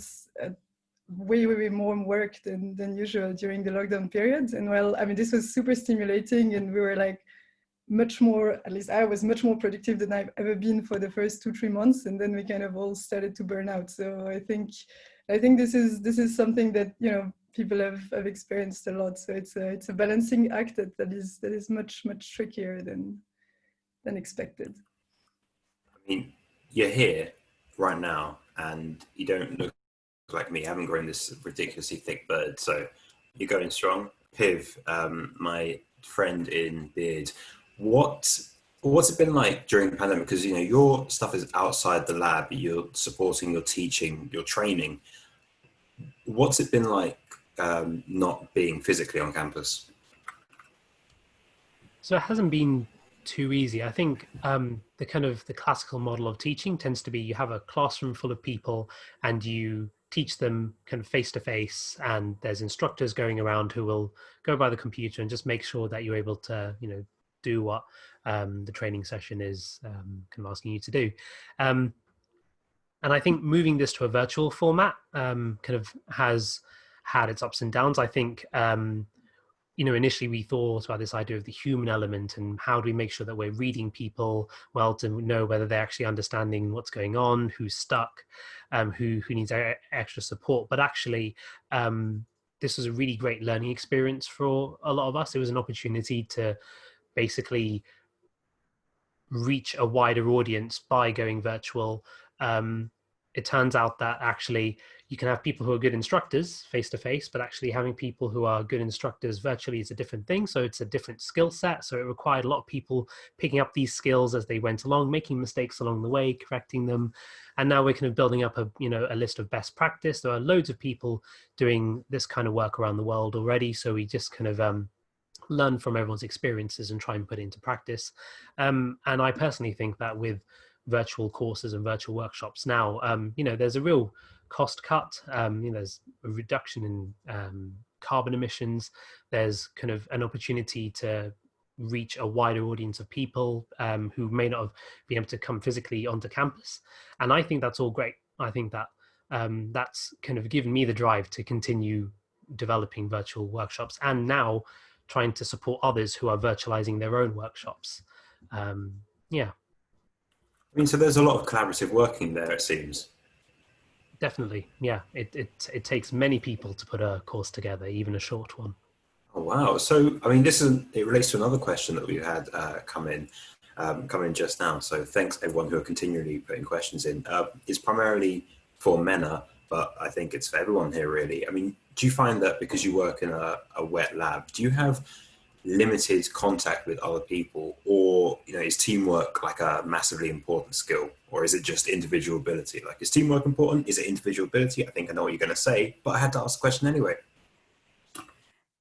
way more work than usual during the lockdown period. And well, I mean, this was super stimulating, and we were like much more, at least I was much more productive than I've ever been for the first 2-3 months. And then we kind of all started to burn out. So I think this is something that, you know, people have experienced a lot. So it's a balancing act that is much trickier than expected. I mean, you're here right now, and you don't look like me. I haven't grown this ridiculously thick beard, so you're going strong. Piv, my friend in beard, what's it been like during the pandemic? Because, you know, your stuff is outside the lab. You're supporting your teaching, your training. What's it been like not being physically on campus? So it hasn't been too easy. I think the classical model of teaching tends to be you have a classroom full of people and you teach them kind of face to face, and there's instructors going around who will go by the computer and just make sure that you're able to, you know, do what the training session is kind of asking you to do. And I think moving this to a virtual format kind of has had its ups and downs. I think you know, initially we thought about this idea of the human element and how do we make sure that we're reading people well to know whether they're actually understanding what's going on, who's stuck, who needs extra support. But actually, this was a really great learning experience for a lot of us. It was an opportunity to basically reach a wider audience by going virtual. It turns out that actually you can have people who are good instructors face to face, but actually having people who are good instructors virtually is a different thing. So it's a different skill set. So it required a lot of people picking up these skills as they went along, making mistakes along the way, correcting them. And now we're kind of building up a list of best practice. There are loads of people doing this kind of work around the world already. So we just kind of learn from everyone's experiences and try and put it into practice. And I personally think that with virtual courses and virtual workshops now, you know, there's a real cost cut. You know, there's a reduction in carbon emissions. There's kind of an opportunity to reach a wider audience of people who may not have been able to come physically onto campus. And I think that's all great. I think that that's kind of given me the drive to continue developing virtual workshops and now trying to support others who are virtualizing their own workshops. Yeah. I mean, so there's a lot of collaborative working there, it seems. Definitely, yeah. It takes many people to put a course together, even a short one. Oh wow! So I mean, it relates to another question that we had come in just now. So thanks everyone who are continually putting questions in. It's primarily for Menna, but I think it's for everyone here really. I mean, do you find that because you work in a wet lab, do you have limited contact with other people, or, you know, is teamwork like a massively important skill, or is it just individual ability? Like, is teamwork important? Is it individual ability? I think I know what you're going to say, but I had to ask the question anyway.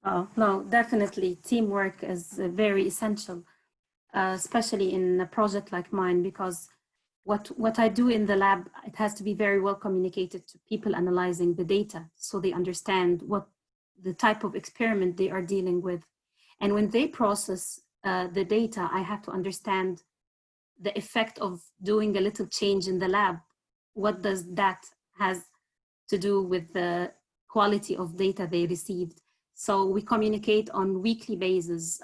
Oh, no, definitely teamwork is very essential, especially in a project like mine, because what I do in the lab, it has to be very well communicated to people analyzing the data so they understand what the type of experiment they are dealing with. And when they process the data, I have to understand the effect of doing a little change in the lab. What does that has to do with the quality of data they received? So we communicate on weekly basis.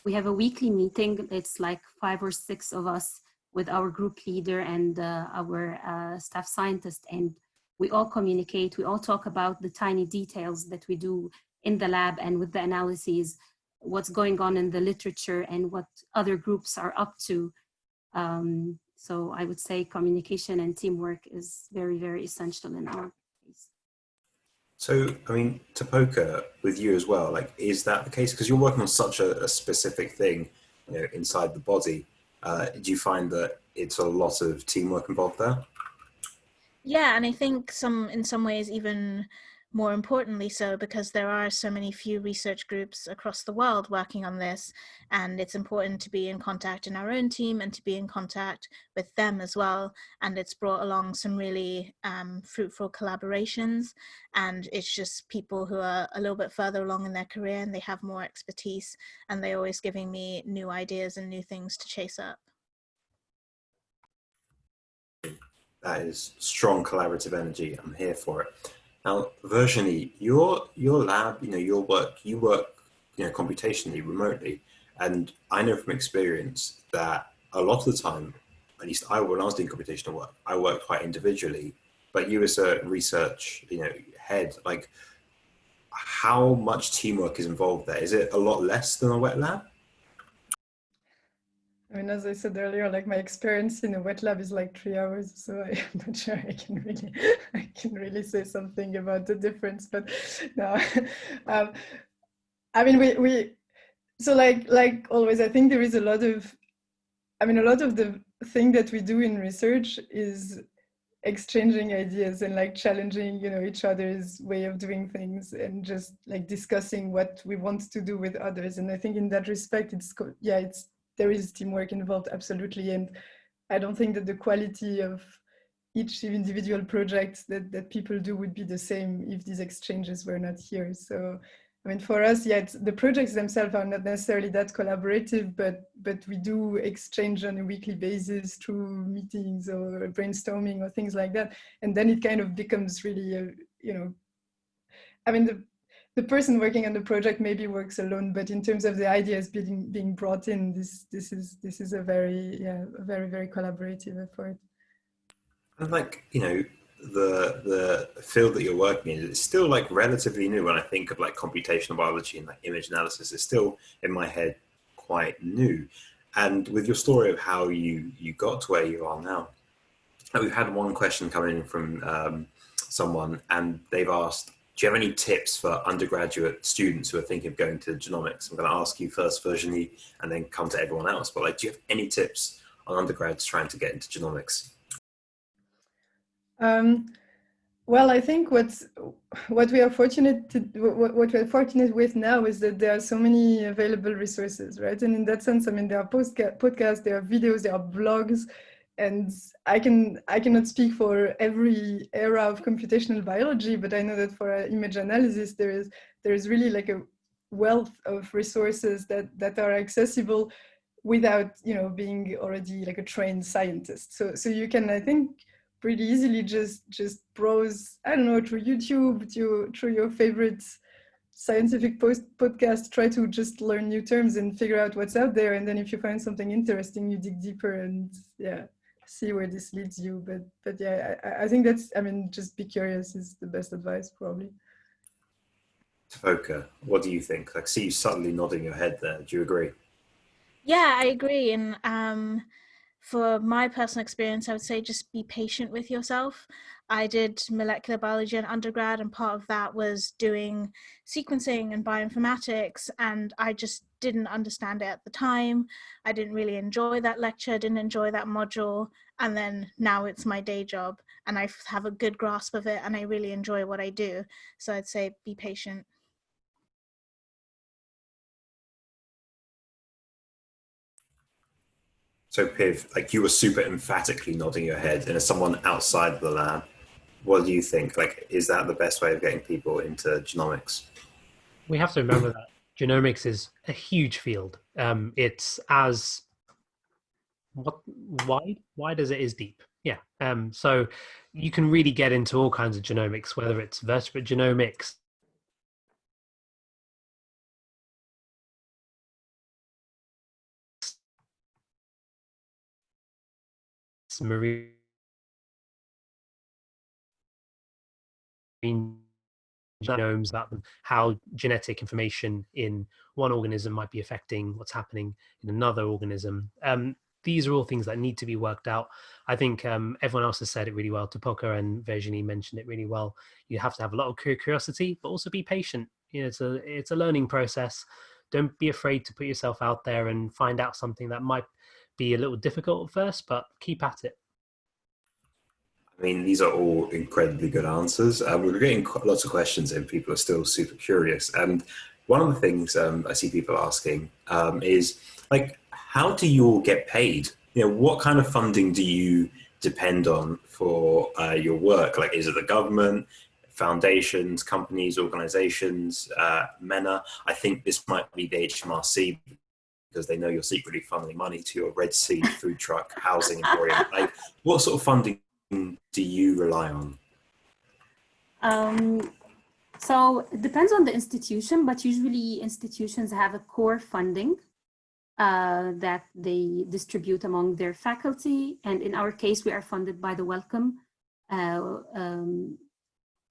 We have a weekly meeting. It's like 5 or 6 of us with our group leader and our staff scientist, and we all communicate, we all talk about the tiny details that we do in the lab and with the analyses, what's going on in the literature and what other groups are up to. So I would say communication and teamwork is very, very essential in our case. So, I mean, Tapoka, with you as well, like, is that the case? Because you're working on such a specific thing, you know, inside the body. Do you find that it's a lot of teamwork involved there? Yeah, and I think in some ways even more importantly so, because there are so many few research groups across the world working on this, and it's important to be in contact in our own team and to be in contact with them as well. And it's brought along some really fruitful collaborations, and it's just people who are a little bit further along in their career and they have more expertise, and they're always giving me new ideas and new things to chase up. That is strong collaborative energy. I'm here for it. Now, Virginie, your lab, you know, you work, you know, computationally, remotely, and I know from experience that a lot of the time, at least when I was doing computational work, I worked quite individually. But you as a research, you know, head, like, how much teamwork is involved there? Is it a lot less than a wet lab? I mean, as I said earlier, like my experience in a wet lab is like 3 hours, so I'm not sure I can really say something about the difference. But no, I mean, so like always, I think there is a lot of the thing that we do in research is exchanging ideas and like challenging, you know, each other's way of doing things and just like discussing what we want to do with others. And I think in that respect, there is teamwork involved, absolutely. And I don't think that the quality of each individual project that people do would be the same if these exchanges were not here. So, I mean, for us, the projects themselves are not necessarily that collaborative, but we do exchange on a weekly basis through meetings or brainstorming or things like that. And then it kind of becomes really, you know, I mean, the person working on the project maybe works alone, but in terms of the ideas being brought in, this is a very, very collaborative effort. And like, you know, the field that you're working in is still like relatively new. When I think of like computational biology and like image analysis, it's still in my head quite new. And with your story of how you got to where you are now, we've had one question coming in from someone, and they've asked, do you have any tips for undergraduate students who are thinking of going to genomics? I'm going to ask you first, Virginie, and then come to everyone else. But like, do you have any tips on undergrads trying to get into genomics? Well, I think what we are fortunate with now is that there are so many available resources, right? And in that sense, I mean, there are podcasts, there are videos, there are blogs, and I cannot speak for every era of computational biology, but I know that for image analysis, there is really like a wealth of resources that are accessible without, you know, being already like a trained scientist. So you can, I think, pretty easily just browse, I don't know, through YouTube, through your favorite scientific podcast, try to just learn new terms and figure out what's out there. And then if you find something interesting, you dig deeper and see where this leads you. But yeah, I think that's, I mean, just be curious is the best advice probably. Tapoka, what do you think? I see you subtly nodding your head there. Do you agree? Yeah, I agree. And for my personal experience, I would say just be patient with yourself. I did molecular biology in undergrad, and part of that was doing sequencing and bioinformatics, and I just didn't understand it at the time. I didn't really enjoy that lecture, didn't enjoy that module, and then now it's my day job, and I have a good grasp of it, and I really enjoy what I do. So I'd say be patient. So Piv, like, you were super emphatically nodding your head, and as someone outside the lab, what do you think? Like, is that the best way of getting people into genomics? We have to remember that genomics is a huge field. It's as wide as it is deep. Yeah. So you can really get into all kinds of genomics, whether it's vertebrate genomics, parasites, marine genomes about them, how genetic information in one organism might be affecting what's happening in another organism. These are all things that need to be worked out. I think everyone else has said it really well. Tapoka and Virginie mentioned it really well. You have to have a lot of curiosity, but also be patient. You know, it's a learning process. Don't be afraid to put yourself out there and find out something that might be a little difficult at first, but keep at it. I mean, these are all incredibly good answers. We're getting lots of questions and people are still super curious. And one of the things I see people asking is, like, how do you all get paid? You know, what kind of funding do you depend on for your work? Like, is it the government, foundations, companies, organizations, Menna? I think this might be the HMRC because they know you're secretly funneling money to your Red Sea food truck housing emporium. Like, what sort of funding do you rely on? So it depends on the institution, but usually institutions have a core funding that they distribute among their faculty. And in our case, we are funded by the Wellcome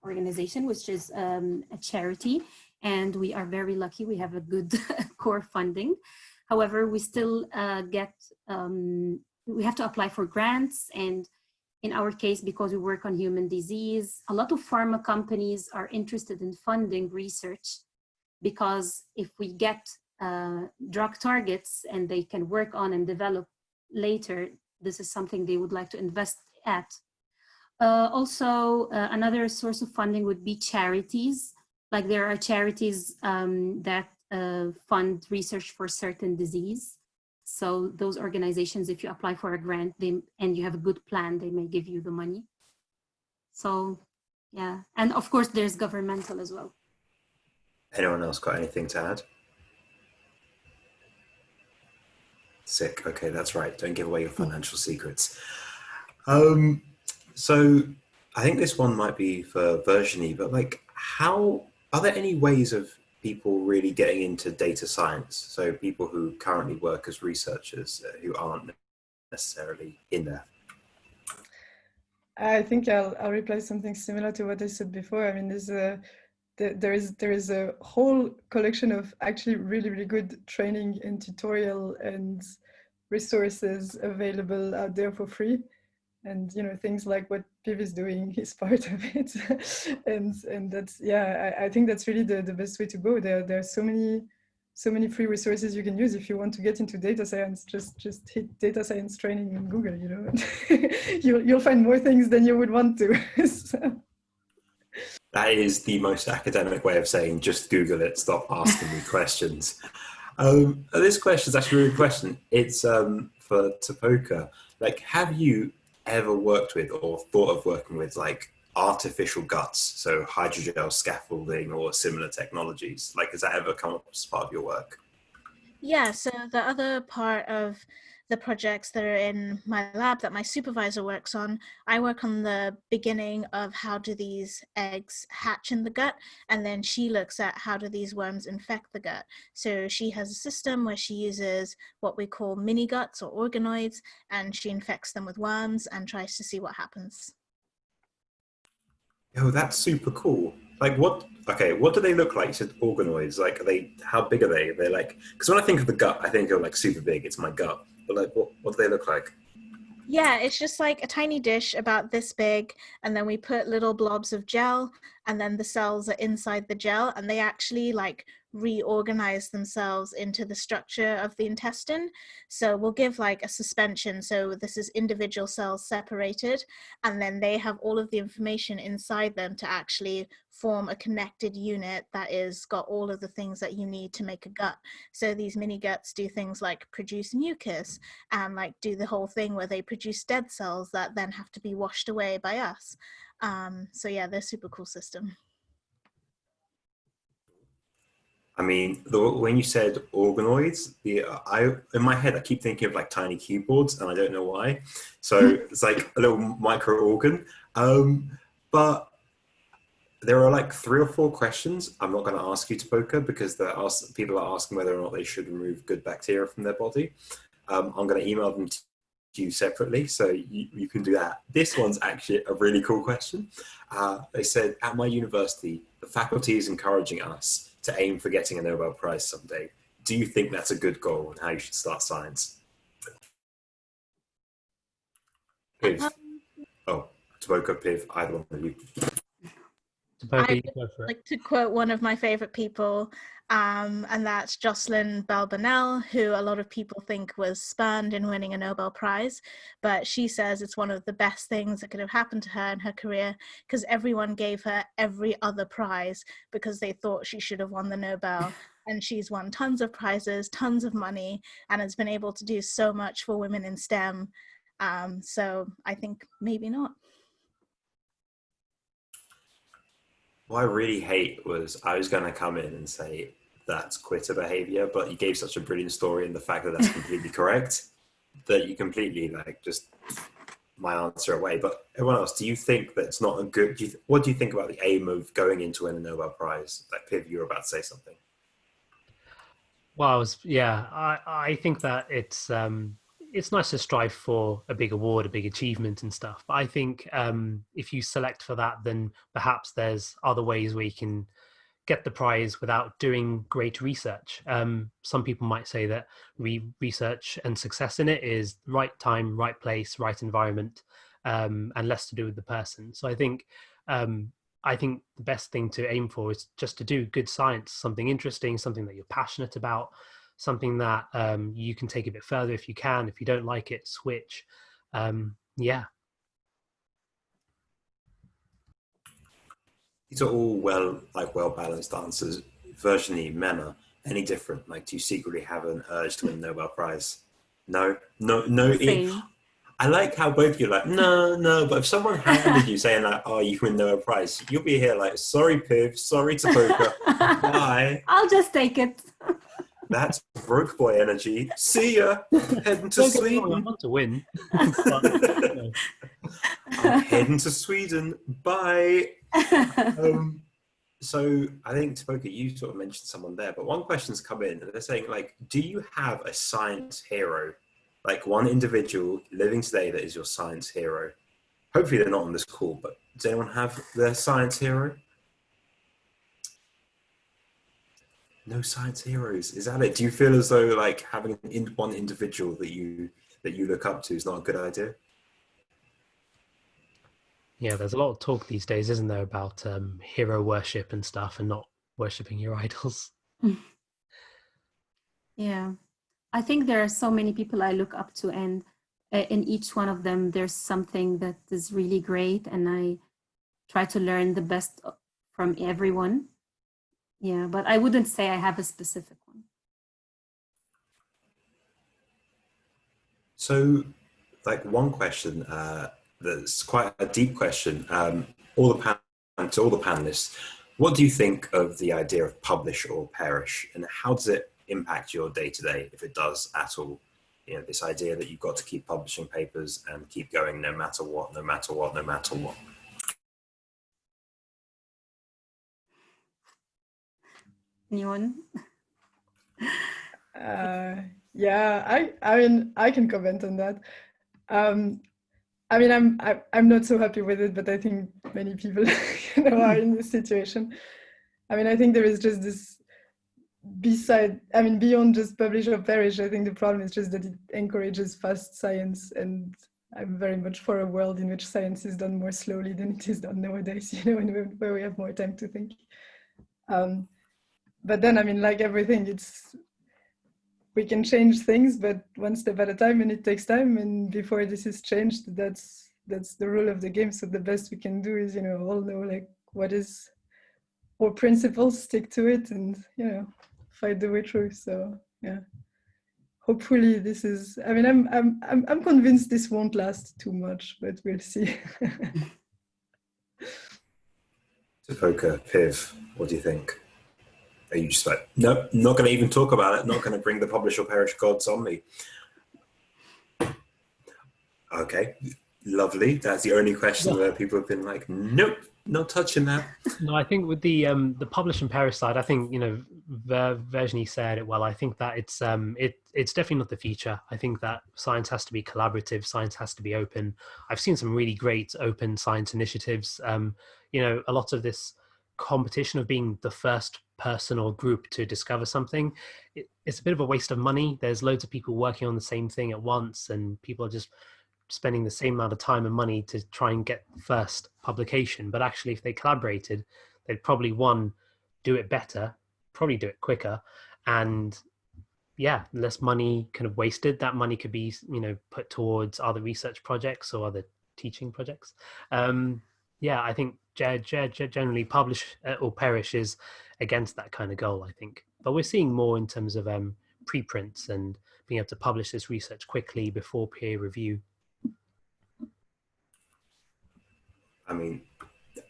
organization, which is a charity. And we are very lucky. We have a good core funding. However, we still we have to apply for grants. And in our case, because we work on human disease, a lot of pharma companies are interested in funding research, because if we get drug targets and they can work on and develop later, this is something they would like to invest at. Also, another source of funding would be charities. Like, there are charities that fund research for certain disease. So those organizations, if you apply for a grant and you have a good plan, they may give you the money. So, yeah. And of course, there's governmental as well. Anyone else got anything to add? Sick. Okay, that's right. Don't give away your financial secrets. So I think this one might be for Virginie, but like, are there any ways of people really getting into data science? So people who currently work as researchers who aren't necessarily in there. I think I'll reply something similar to what I said before. I mean, there is a whole collection of actually really, really good training and tutorial and resources available out there for free. And, you know, things like what Piv is doing is part of it. and that's, yeah, I think that's really the best way to go. There are so many free resources you can use if you want to get into data science. Just hit data science training in Google, you know. You'll find more things than you would want to. So. That is the most academic way of saying just Google it, stop asking me questions. This question is actually a really good question. It's for Tapoka. Like, have you ever worked with or thought of working with like artificial guts, so hydrogel scaffolding or similar technologies? Like, has that ever come up as part of your work? Yeah, so the other part of the projects that are in my lab that my supervisor works on, I work on the beginning of how do these eggs hatch in the gut, and then she looks at how do these worms infect the gut. So she has a system where she uses what we call mini guts or organoids, and she infects them with worms and tries to see what happens. Oh, that's super cool. Like, what do they look like? You said organoids. Like, how big are they? They're like, because when I think of the gut, I think of like super big, it's my gut. But like, what do they look like? Yeah, it's just like a tiny dish about this big, and then we put little blobs of gel, and then the cells are inside the gel, and they actually like reorganize themselves into the structure of the intestine. So we'll give like a suspension. So this is individual cells separated, and then they have all of the information inside them to actually form a connected unit that is got all of the things that you need to make a gut. So these mini guts do things like produce mucus and like do the whole thing where they produce dead cells that then have to be washed away by us. So yeah, they're a super cool system. I mean, when you said organoids, in my head I keep thinking of like tiny keyboards, and I don't know why. So it's like a little micro organ. But there are like 3 or 4 questions I'm not going to ask you, Tapoka, because people are asking whether or not they should remove good bacteria from their body. I'm going to email them to you separately, so you can do that. This one's actually a really cool question. They said, at my university, the faculty is encouraging us to aim for getting a Nobel Prize someday. Do you think that's a good goal and how you should start science? Piv. Oh, Tapoka, Piv, either one of you. Tapoka, you I'd go for it. like to quote one of my favorite people, and that's Jocelyn Balbanell, who a lot of people think was spurned in winning a Nobel Prize, but she says it's one of the best things that could have happened to her in her career, because everyone gave her every other prize because they thought she should have won the Nobel. And she's won tons of prizes, tons of money, and has been able to do so much for women in STEM. So I think maybe not. What I really hate was I was going to come in and say that's quitter behavior, but you gave such a brilliant story and the fact that that's completely correct that you completely like just my answer away. But everyone else, do you think that's not a good, what do you think about the aim of going into win a Nobel Prize? Like Piv, you were about to say something. Well, I think that it's nice to strive for a big award, a big achievement and stuff. But I think if you select for that, then perhaps there's other ways where you can get the prize without doing great research. Some people might say that research and success in it is right time, right place, right environment, and less to do with the person. So I think the best thing to aim for is just to do good science, something interesting, something that you're passionate about, something that you can take a bit further if you can. If you don't like it, switch. Yeah. These are all well-balanced answers. Virginie, Menna, any different? Like, do you secretly have an urge to win a Nobel Prize? No. Same. I like how both of you are like, no, but if someone handed you saying like, oh, you win Nobel Prize, you'll be here like, sorry Piv, sorry Tapoka, bye. I'll just take it. That's broke boy energy. See ya. Heading to Sweden. I want to win. I'm heading to Sweden. Bye. So I think Tapoka, you sort of mentioned someone there, but one question's come in and they're saying like, do you have a science hero? Like one individual living today that is your science hero? Hopefully they're not on this call, but does anyone have their science hero? No science heroes. Is that it? Do you feel as though like having one individual that you look up to is not a good idea? Yeah, there's a lot of talk these days, isn't there, about hero worship and stuff, and not worshipping your idols. Yeah, I think there are so many people I look up to, and in each one of them, there's something that is really great, and I try to learn the best from everyone. Yeah, but I wouldn't say I have a specific one. So, like one question that's quite a deep question. To all the panelists, what do you think of the idea of publish or perish, and how does it impact your day-to-day, if it does at all? You know, this idea that you've got to keep publishing papers and keep going no matter what, no matter what, no matter what. Anyone? Yeah, I mean, I can comment on that. I mean, I'm not so happy with it, but I think many people are in this situation. I mean, I think there is just this beyond just publish or perish. I think the problem is just that it encourages fast science, and I'm very much for a world in which science is done more slowly than it is done nowadays, where we have more time to think. But then, I mean, like everything, we can change things, but one step at a time, and it takes time. And before this is changed, that's the rule of the game. So the best we can do is, all know like what is our principles, stick to it, and fight the way through. So yeah, hopefully this is. I mean, I'm convinced this won't last too much, but we'll see. Tapoka, Piv, what do you think? Are you just like, nope, not going to even talk about it, not going to bring the publish or perish gods on me? Okay, lovely. That's the only question where people have been like, nope, No touching that. No, I think with the publish and perish side, I think, you know, Virginie said it well. I think that it's definitely not the future. I think that science has to be collaborative. Science has to be open. I've seen some really great open science initiatives. You know, a lot of this competition of being the first person or group to discover something, it's a bit of a waste of money. There's loads of people working on the same thing at once, and people are just spending the same amount of time and money to try and get first publication. But actually, if they collaborated, they'd probably, one, do it better, probably do it quicker, and yeah, less money kind of wasted. That money could be, you know, put towards other research projects or other teaching projects. Yeah, I think generally publish or perish is against that kind of goal, I think. But we're seeing more in terms of preprints and being able to publish this research quickly before peer review. I mean,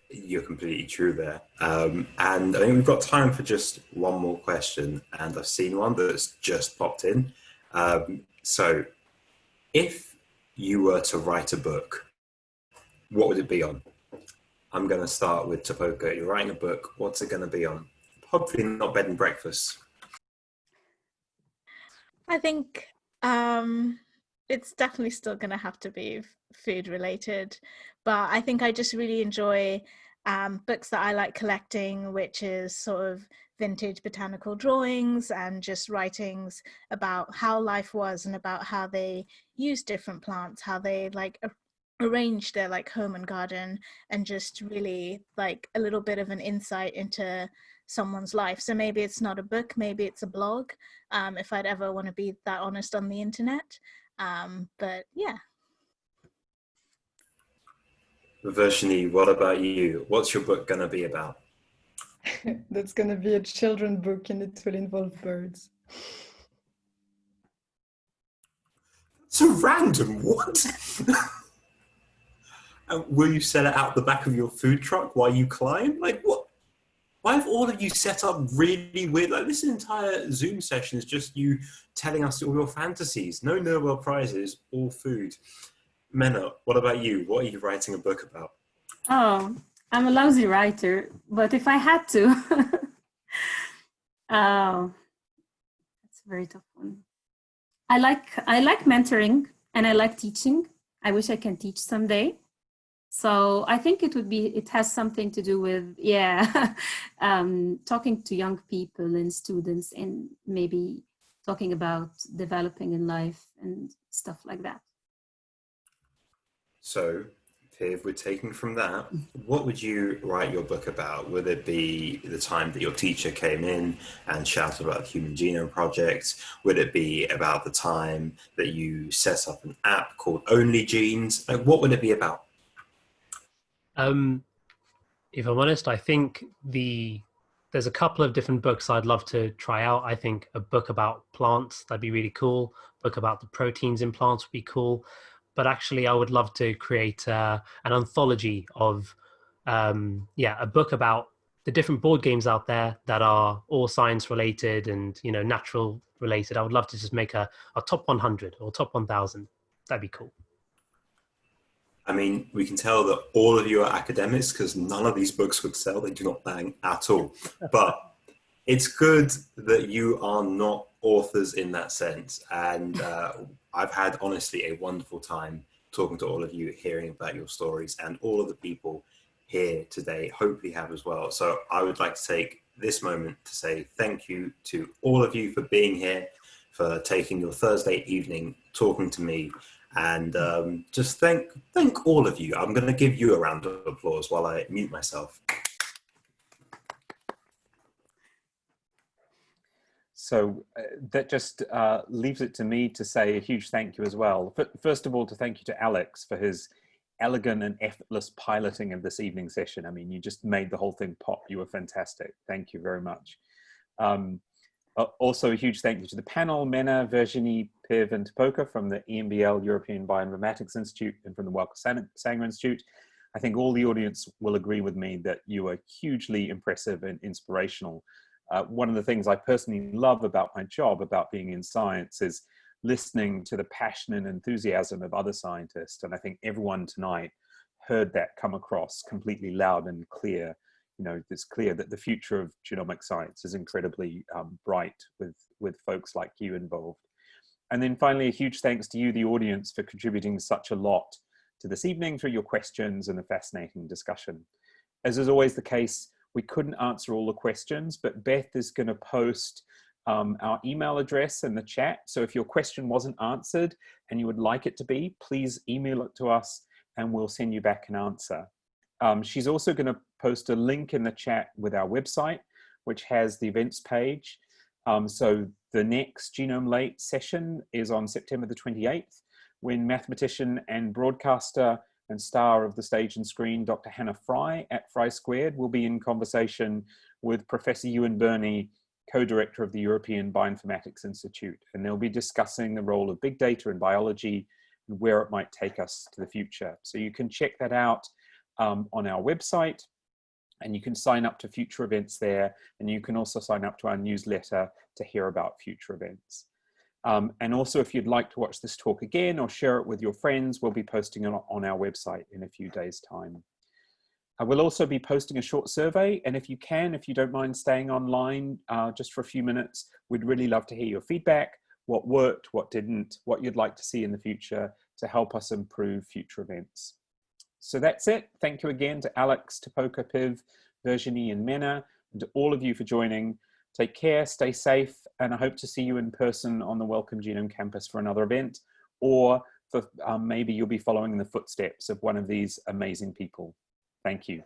you're completely true there. And I think we've got time for just one more question, and I've seen one that's just popped in. So if you were to write a book, what would it be on? I'm going to start with Tapoka. You're writing a book. What's it going to be on? Hopefully not bed and breakfast. I think it's definitely still going to have to be food related, but I think I just really enjoy books that I like collecting, which is sort of vintage botanical drawings and just writings about how life was and about how they use different plants, how they like arrange their like home and garden, and just really like a little bit of an insight into someone's life. So maybe it's not a book, maybe it's a blog, if I'd ever want to be that honest on the internet. But yeah. Virginie, what about you? What's your book going to be about? That's going to be a children's book, and it will involve birds. So random, what? And will you sell it out the back of your food truck while you climb? Like what? Why have all of you set up really weird, like this entire Zoom session is just you telling us all your fantasies. No Nobel Prizes, all food. Menna, what about you? What are you writing a book about? Oh, I'm a lousy writer, but if I had to, oh, that's a very tough one. I like mentoring and I like teaching. I wish I can teach someday. So I think it has something to do with, yeah, talking to young people and students and maybe talking about developing in life and stuff like that. So, Piv, we're taking from that, what would you write your book about? Would it be the time that your teacher came in and shouted about the Human Genome Project? Would it be about the time that you set up an app called Only Genes? Like, what would it be about? If I'm honest, I think there's a couple of different books I'd love to try out. I think a book about plants, that'd be really cool. A book about the proteins in plants would be cool. But actually, I would love to create an anthology of, a book about the different board games out there that are all science related and, you know, natural related. I would love to just make a top 100 or top 1000. That'd be cool. I mean, we can tell that all of you are academics because none of these books would sell. They do not bang at all. But it's good that you are not authors in that sense. And I've had, honestly, a wonderful time talking to all of you, hearing about your stories, and all of the people here today hopefully have as well. So I would like to take this moment to say thank you to all of you for being here, for taking your Thursday evening, talking to me, and just thank all of you. I'm going to give you a round of applause while I mute myself. So that just leaves it to me to say a huge thank you as well. First of all, to thank you to Alex for his elegant and effortless piloting of this evening session. I mean, you just made the whole thing pop. You were fantastic. Thank you very much. Also a huge thank you to the panel, Menna, Virginie, Piv and Topoka from the EMBL European Bioinformatics Institute and from the Wellcome Genome Institute. I think all the audience will agree with me that you are hugely impressive and inspirational. One of the things I personally love about my job, about being in science, is listening to the passion and enthusiasm of other scientists. And I think everyone tonight heard that come across completely loud and clear. You know, it's clear that the future of genomic science is incredibly bright with folks like you involved. And then finally, a huge thanks to you, the audience, for contributing such a lot to this evening through your questions and a fascinating discussion. As is always the case, we couldn't answer all the questions, but Beth is going to post our email address in the chat. So if your question wasn't answered and you would like it to be, please email it to us and we'll send you back an answer. She's also going to post a link in the chat with our website, which has the events page. So the next Genome Late session is on September the 28th, when mathematician and broadcaster and star of the stage and screen, Dr. Hannah Fry at Fry Squared, will be in conversation with Professor Ewan Birney, co-director of the European Bioinformatics Institute. And they'll be discussing the role of big data in biology and where it might take us to the future. So you can check that out on our website, and you can sign up to future events there. And you can also sign up to our newsletter to hear about future events. And also, if you'd like to watch this talk again or share it with your friends, we'll be posting it on our website in a few days' time. I will also be posting a short survey, and if you don't mind staying online just for a few minutes, we'd really love to hear your feedback, what worked, what didn't, what you'd like to see in the future to help us improve future events. So that's it. Thank you again to Alex, Tapoka, Piv, Virginie, and Menna, and to all of you for joining. Take care, stay safe, and I hope to see you in person on the Wellcome Genome Campus for another event, or for, maybe you'll be following in the footsteps of one of these amazing people. Thank you.